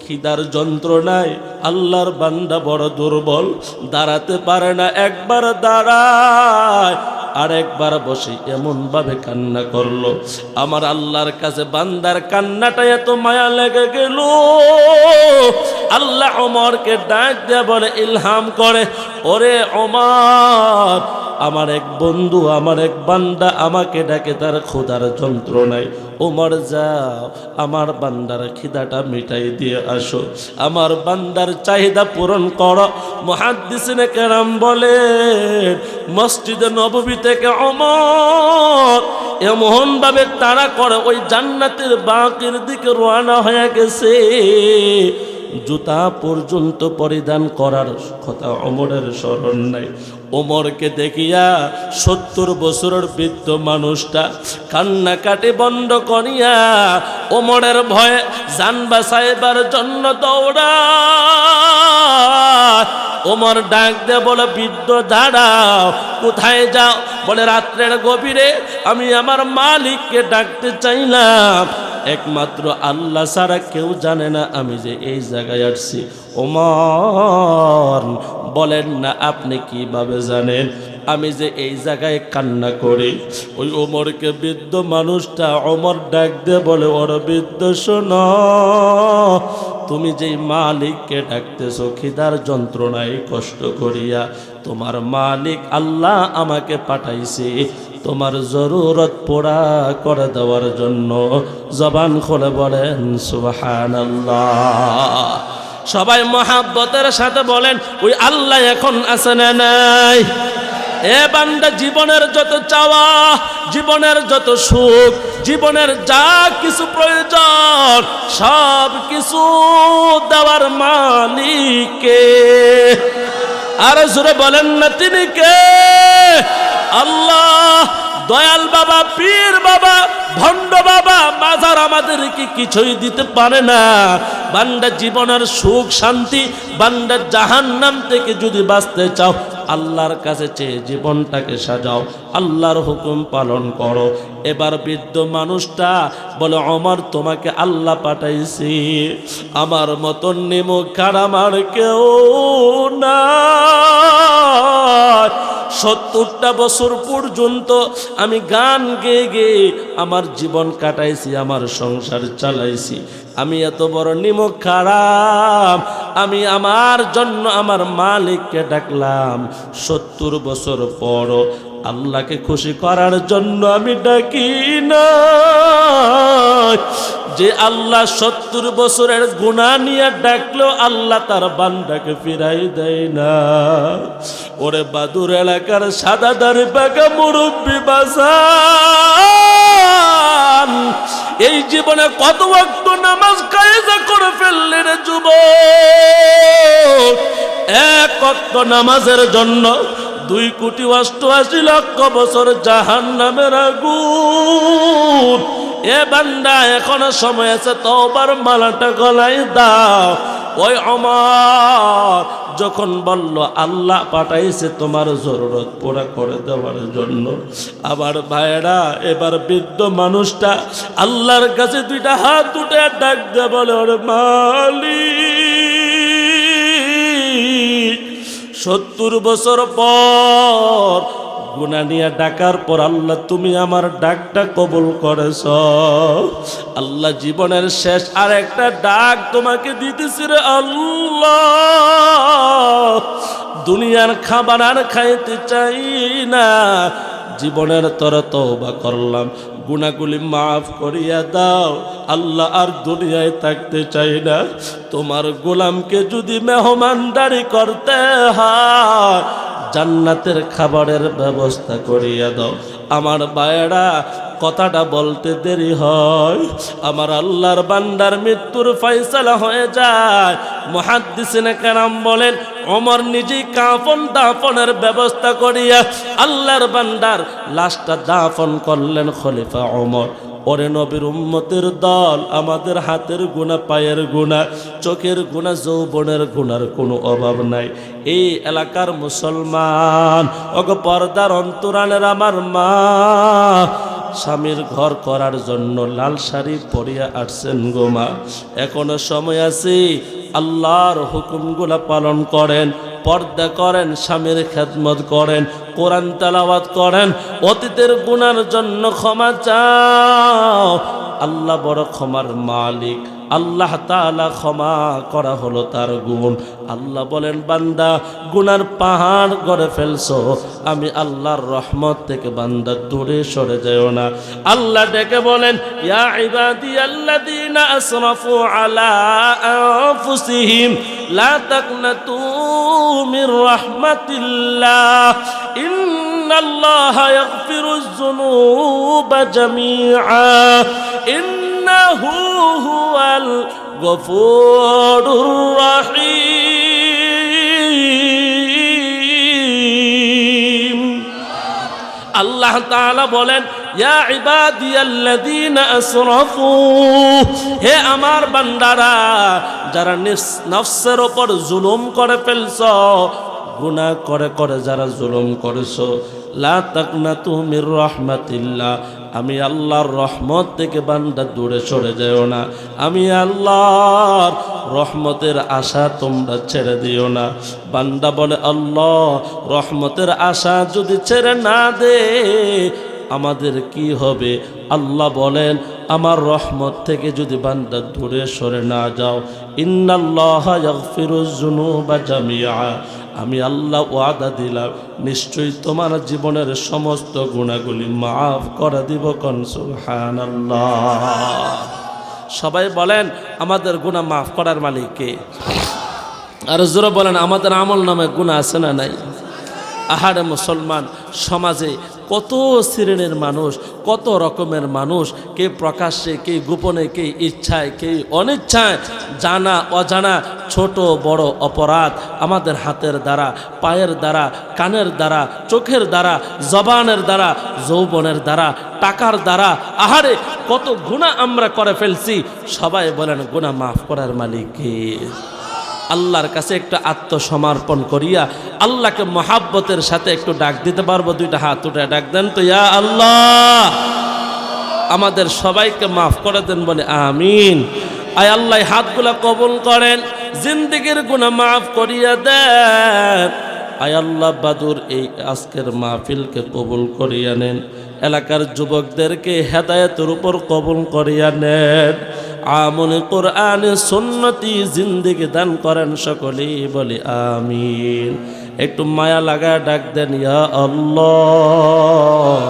খিদার যন্ত্রণায় আল্লাহর বান্দা বড় দুর্বল, দাঁড়াতে পারে না। একবার দাঁড়ায় আর একবার বসে এমন ভাবে কান্না করলো। আমার আল্লাহর কাছে বান্দার কান্নাটা এত মায়া লেগে গেল, আল্লাহ ওমরকে ডাক দিয়ে বলে, ইলহাম করে, ওরে ওমর, আমার এক বন্ধু, আমার এক বান্দা আমাকে ডাকে তার ক্ষুধার যন্ত্রণায়। ওমর, যাও আমার বান্দার খিদাটা মিটাই দিয়ে আসো, আমার বান্দার চাহিদা পূরণ করো। মুহাদ্দিসিনে কেরাম বলেন, মসজিদে নববী থেকে ওমর এমন ভাবে তাড়া করে ওই জান্নাতের বাকির দিকে রওনা হয়ে গেছে, জুতা পর্যন্ত পরিধান করার কথা ওমরের স্মরণ নাই। ওমরকে দেখিয়া 70 বছরের বৃদ্ধ মানুষটা কান্নাকাটি বন্ধ করিয়া ওমরের ভয়ে জান বাঁচাইবার জন্য দৌড়ায়। ওমর ডাক দে বলে, বৃদ্ধ দাঁড়াও, কোথায় যাও? বলে, রাত্রের গভীরে আমি আমার মালিককে ডাকতে চাইলাম, একমাত্র আল্লাহ ছাড়া কেউ জানে না আমি যে এই জায়গায় আসছি। ওমর বলেন না, আপনি কিভাবে জানেন আমি যে এই জায়গায় কান্না করি? ওই ওমরকে বৃদ্ধ মানুষটা ওমর ডাক দিয়ে বলে, ওর বৃদ্ধ শোনো, তুমি যেই মালিককে ডাকতেছো খিদার যন্ত্রণায় কষ্ট করিয়া, তোমার মালিক আল্লাহ আমাকে পাঠাইছে তোমার জরুরত পুরা করে দেওয়ার জন্য। জবান খুলে বলেন সুবহানাল্লাহ। সবাই মহাব্বতের সাথে বলেন, ওই আল্লাহ এখন আছে না নাই? এ বান্দা, জীবনের যত চাওয়া, জীবনের যত সুখ, জীবনের যা কিছু প্রয়োজন, সব কিছু দেওয়ার মালিককে। আর জোরে বলেন না, তিনি কে? আল্লাহ। দয়াল বাবা, পীর বাবা, ভণ্ড বাবা, মাজার আমাদেরকে কিছুই দিতে পারে না। বান্দা জীবনের সুখ শান্তি, বান্দা জাহান্নাম থেকে যদি বাঁচতে চাও, আল্লাহর কাছে চেয়ে জীবনটাকে সাজাও, আল্লাহর হুকুম পালন করো। এবার বৃদ্ধ মানুষটা বলে, ওমর তোমাকে আল্লাহ পাঠাইছি, আমার মতন নিমুখ খারাপ আর কেউ না। 70টা বছর পর্যন্ত আমি গান গেয়ে গেয়ে আমার জীবন কাটাইছি, আমার সংসার চালাইছি। আমি এত বড় নিমক খারাপ, আমি আমার জন্য আমার মালিককে ডাকলাম। 70 বছর পর আল্লাহকে খুশি করার জন্য আমি ডাকি না। যে আল্লাহ 70 বছরের গুনাহ নিয়ে ডাকলেও আল্লাহ তার বান্দাকে ফিরাই দেয় না। ওরে বাদুর এলাকার সাদা দাড়ি পাকা মুরব্বি বাজান, এই জীবনে কত ওয়াক্ত নামাজ কায়েজা করে ফেললে রে যুবক। 1 ওয়াক্ত নামাজের জন্য 2,88,00,000 বছর জাহান্নামের আগুন। এ বান্দা এখনো সময় আছে, তওবার মালাটা গলায় দাও। ওই ওমর যখন বলল আল্লাহ পাঠাইছে তোমার জরুরত পুরা করে দেওয়ার জন্য, আবার ভাইরা এবার বৃদ্ধ মানুষটা আল্লাহর কাছে 2টা হাত উঠে ডাক দিয়ে বলে, ওরে মালিক, 70 বছর পর গুনাহ নিয়ে ডাকার পর আল্লাহ তুমি আমার ডাকটা কবুল করেছ। আল্লাহ জীবনের শেষ আর একটা ডাক তোমাকে দিতেছি রে আল্লাহ। দুনিয়ার খাবার আর খাইতে চাই না, জীবনের তরে তওবা করলাম, গুনাহগুলি মাফ করিয়া দাও আল্লাহ। আর দুনিয়ায় থাকতে চাই না, তোমার গোলামকে যদি মেহমানদারি করতে হয় জান্নাতের খাবারের ব্যবস্থা করিয়া দাও। আমার ভাইয়েরা কথাটা বলতে দেরি হয়, আমার আল্লাহর বান্দার মৃত্যুর ফয়সালা হয়ে যায়। মুহাদ্দিসিনে কেরাম বলেন, ওমর নিজেই কাফন দাফনের ব্যবস্থা করিয়া আল্লাহর বান্দার লাশটা দাফন করলেন খলিফা ওমর। ওরে নবীর উম্মতের দল, আমাদের হাতের গুনাহ, পায়ের গুনাহ, চোখের গুনাহ, যৌবনের গুনার কোনো অভাব নাই। এই এলাকার মুসলমান, ওগো পর্দার অন্তরালের আমার মা, স্বামীর ঘর করার জন্য লাল শাড়ি পরিয়া আসছেন গো মা, এখনো সময় আছে, আল্লাহর হুকুমগুলা পালন করেন, পর্দা করেন, স্বামীর খেদমত করেন, কোরআন তেলাওয়াত করেন, অতীতের গুনার জন্য ক্ষমা চাও। আল্লাহ বড় ক্ষমার মালিক, আল্লাহ তাআলা ক্ষমা করা হলো তার গুণ। আল্লাহ বলেন, বান্দা গুনার পাহাড় গড়ে ফেলছো, আমি আল্লাহর রহমত থেকে বান্দা দূরে সরে যাও না। আল্লাহ ডেকে বলেন, ইয়া ইবাদিয়াল্লাযীনা আসরাফু আলা আনফুসিহিম লা তাকনাতু মির রাহমাতিল্লাহ ইন্নাল্লাহা ইয়াগফিরুয যুনুবা জামিআ ইন্নাহু হুয়াল গফুরুর রহিম। আল্লাহ তাআলা বলেন, ইয়া ইবাদিয়াল্লাযীনা আসরাফু, হে আমার বান্দারা যারা নফসের উপর জুলুম করে ফেলছো, গুনাহ করে করে যারা জুলুম করেছো, লা তাকনাতু মির রাহমাতিল্লাহ, আমি আল্লাহর রহমত থেকে বান্দা দূরে সরে যাও না। আমি আল্লাহর রহমতের আশা তোমরা ছেড়ে দিও না। বান্দা বলে, আল্লাহ রহমতের আশা যদি ছেড়ে না দে আমাদের কি হবে? আল্লাহ বলেন, আমার রহমত থেকে যদি বান্দা দূরে সরে না যাও, ইন্নাল্লাহা ইয়াগফিরুয যুনুবা জামিআ, আমি আল্লাহ ওয়াদা দিলাম নিশ্চয়ই তোমার জীবনের সমস্ত গুনাহগুলি মাফ করে দিব। কোন সুবহানাল্লাহ। সবাই বলেন, আমাদের গুনাহ মাফ করার মালিক কে? আর জোরে বলেন, আমাদের আমল নামে গুনাহ আছে না নাই? আহারে মুসলমান, সমাজে কত শ্রেণীর মানুষ, কত রকমের মানুষ, কে প্রকাশ্যে, কে গোপনে, কে ইচ্ছায়, কে অনিচ্ছায়, জানা অজানা ছোট বড় অপরাধ আমাদের হাতের দ্বারা, পায়ের দ্বারা, কানের দ্বারা, চোখের দ্বারা, জবানের দ্বারা, যৌবনের দ্বারা, টাকার দ্বারা, আহারে কত গুনাহ আমরা করে ফেলছি। সবাই বলেন, গুনাহ মাফ করার মালিক কে? আল্লাহর কাছে একটু আত্মসমর্পণ করিয়া আল্লাহকে মহাব্বতের সাথে একটু ডাক দিতে পারবো? দুইটা হাত উঠে ডাক দেন তো, ইয়া আল্লাহ আমাদের সবাইকে মাফ করে দেন বলে আমিন। আয় আল্লাহ হাতগুলা কবুল করেন, জিন্দেগির গুনাহ মাফ করিয়া দেন। আয় আল্লাহ বাদুর এই আজকের মাহফিলকে কবুল করিয়া নেন, এলাকার যুবকদেরকে হেদায়েতের উপর কবুল করিয়া নেন, আমলে কোরআনে সুন্নতি জিন্দেগি দান করেন, সকলেই বলি আমিন। একটু মায়া লাগা ডাক দেন ইয়া আল্লাহ,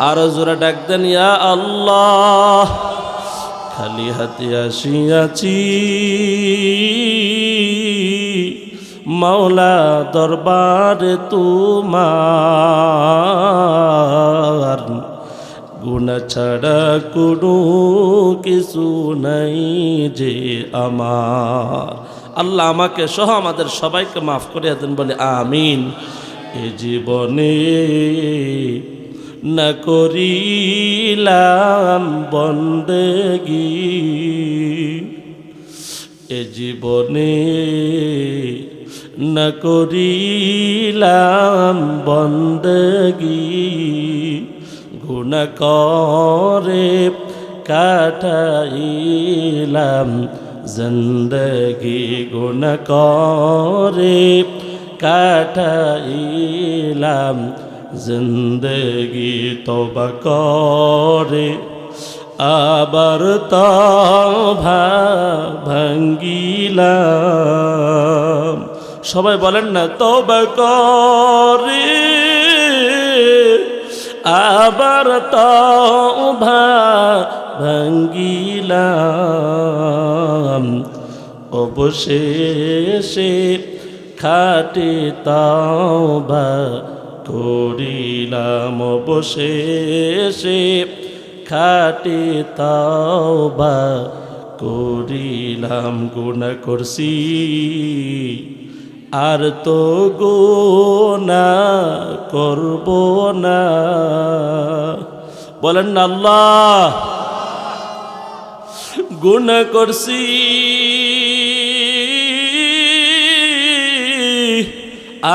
আরো জোরে ডাক দেন ইয়া আল্লাহ। খালি হাতে আসিয়াছি মাওলা দরবারে তোমার, গুনাহ ছাড়া কোনো কিছু নাই যে আমার। আল্লাহ আমাকে সহ আমাদের সবাইকে মাফ করিয়া দেন বলে আমিন। এ জীবনে না করিলাম বন্দেগি, এ জীবনে না করিলাম বন্দেগি, গুনাহ করে কাটাইলাম জিন্দেগি, গুনাহ করে কাটাইলাম জিন্দেগি। তওবা করে আবার তওবা ভাঙ্গিলাম। সবাই বলেন না, তওবা করে আবার তওবা ভাঙ্গিলাম, অবশেষে খাঁটি তওবা করিলাম, অবশেষে খাঁটি তওবা করিলাম। গুনাহ করছি আর তো গুনাহ করব না, বলেন না আল্লাহ। গুনাহ করছি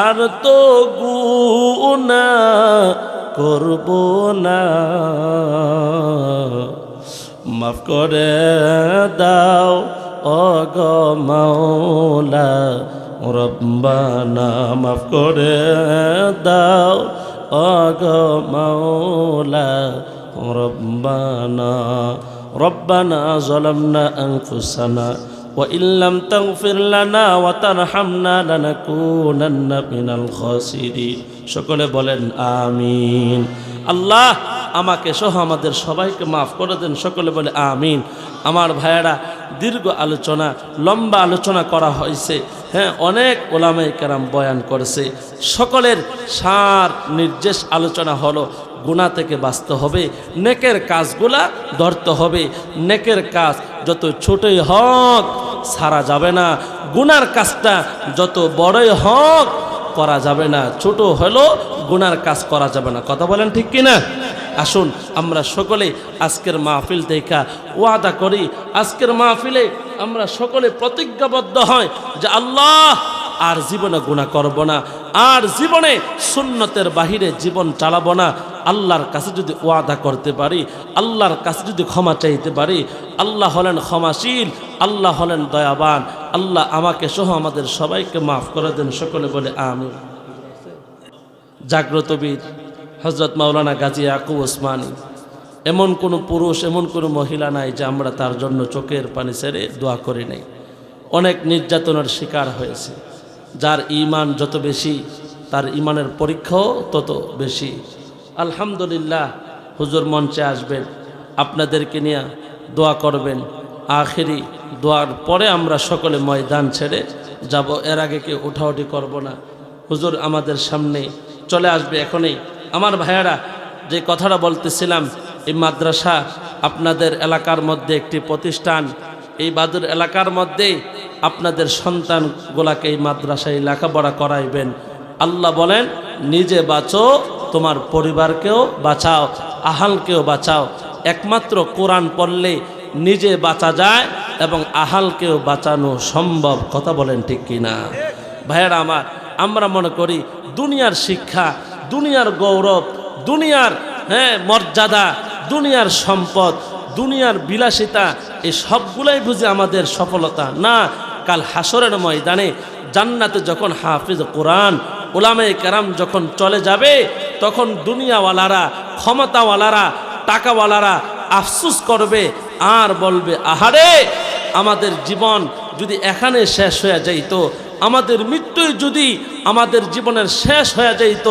আর তো গুনাহ করব না, মাফ করে দাও ওগো মাওলা রব্বানা, মাফ করে দাও ওগো মাওলা রব্বানা। রব্বানা যালামনা আনফুসানা وإن لم تغفر لنا وترحمنا لنكونن من الخاسرين। সকলে বলেন আমিন। আল্লাহ আমাকে সহ আমাদের সবাইকে মাফ করে দেন, সকলে বলে আমিন। আমার ভাইয়েরা, দীর্ঘ আলোচনা, লম্বা আলোচনা করা হয়েছে, হ্যাঁ, অনেক ওলামায়ে কেরাম বয়ান করেছে। সকলের সার নির্দেশ আলোচনা হলো গুনাহ থেকে বাঁচতে হবে, নেকের কাজগুলা ধরতে হবে। নেকের কাজ যত ছোটই হোক ছাড়া যাবে না, গুনার কাজটা যত বড়ই হোক করা যাবে না, ছোট হলো গুনার কাজ করা যাবে না। কথা বলেন ঠিক কিনা? আসুন আমরা সকলে আজকের মাহফিল থেকে ওয়াদা করি, আজকের মাহফিলে আমরা সকলে প্রতিজ্ঞাবদ্ধ হয় যে আল্লাহ আর জীবনে গুনাহ করব না, আর জীবনে সুন্নতের বাহিরে জীবন চালাবো না। আল্লাহর কাছে যদি ওয়াদা করতে পারি, আল্লাহর কাছে যদি ক্ষমা চাইতে পারি, আল্লাহ হলেন ক্ষমাশীল, আল্লাহ হলেন দয়াবান। আল্লাহ আমাকে সহ আমাদের সবাইকে মাফ করে দেন, সকলে বলে আমিন। জাগ্রত বীর হযরত মাওলানা গাজী ইয়াকুব ওসমানী, এমন কোনো পুরুষ, এমন কোনো মহিলা নাই যে আমরা তার জন্য চোখের পানি ছেড়ে দোয়া করি নাই। অনেক নির্যাতনের শিকার হয়েছে। যার ঈমান যত বেশি তার ঈমানের পরীক্ষাও তত বেশি। আলহামদুলিল্লাহ, হুজুর মঞ্চে আসবেন, আপনাদেরকে নিয়ে দোয়া করবেন। আখেরি দোয়ার পরে আমরা সকলে ময়দান ছেড়ে যাব, এর আগে কেউ উঠাউঠি করব না। হুজুর আমাদের সামনে চলে আসবে এখনই। আমার ভাইয়েরা, যে কথাটা বলতেছিলাম, এই মাদ্রাসা আপনাদের এলাকার মধ্যে একটি প্রতিষ্ঠান, এই বাদুর এলাকার মধ্যে আপনাদের সন্তানগুলাকে এই মাদ্রাসায় লেখাপড়া করাইবেন। আল্লাহ বলেন, নিজে বাঁচো, তোমার পরিবারকেও বাঁচাও, আহালকেও বাঁচাও। একমাত্র কোরআন পড়লে নিজে বাঁচা যায়, এবং আহালকেও বাঁচানো সম্ভব। কথা বলেন ঠিক কিনা? ভাইয়েরা আমার, আমরা মনে করি দুনিয়ার শিক্ষা, দুনিয়ার গৌরব, দুনিয়ার মর্যাদা, দুনিয়ার সম্পদ, দুনিয়ার বিলাসিতা, এই সবগুলাই বুঝি আমাদের সফলতা না। কাল হাসরের ময়দানে জান্নাতে যখন হাফিজ কোরআন উলামায়ে কেরাম যখন চলে যাবে, তখন দুনিয়াওয়ালারা, ক্ষমতাওয়ালারা, টাকাওয়ালারা আফসোস করবে আর বলবে, আহারে আমাদের জীবন যদি এখানে শেষ হয়ে যাইত, আমাদের মৃত্যুই যদি আমাদের জীবনের শেষ হয়ে যাইত,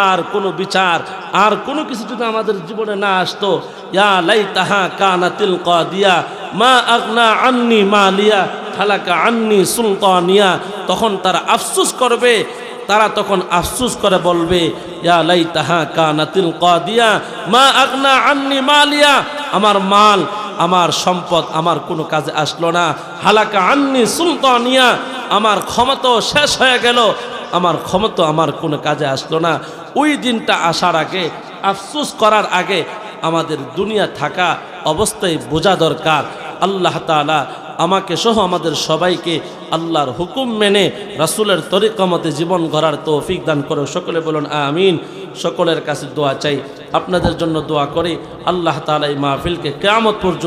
আর কোনো বিচার আর কোনো কিছু যদি আমাদের জীবনে না আসতো, ইয়া লাইতাহা কানাতিল কাদিয়া মা আগনা আন্নি মালিয়া হালাকা আন্নি সুলতানিয়া। তখন তারা আফসোস করবে, তারা তখন আফসোস করে বলবে, ইয়া লাইতাহা কানাতিল কাদিয়া মা আগনা আন্নি মালিয়া, আমার মাল, আমার সম্পদ আমার কোনো কাজে আসলো না। হালাকা আন্নি সুলতানিয়া, আমার ক্ষমতাও শেষ হয়ে গেল, আমার ক্ষমতা আমার কোনো কাজে আসলো না। ওই দিনটা আসার আগে, আফসোস করার আগে আমাদের দুনিয়া থাকা অবস্থায় বোঝা দরকার। আল্লাহ তাআলা আমাকে সহ আমাদের সবাইকে আল্লাহর হুকুম মেনে রাসূলের তরিকা মতে জীবন গড়ার তৌফিক দান করে। সকলে বলুন আমিন। সকলের কাছে দোয়া চাই, আপনাদের জন্য দোয়া করি। আল্লাহ তাআলা এই মাহফিলকে কিয়ামত পর্যন্ত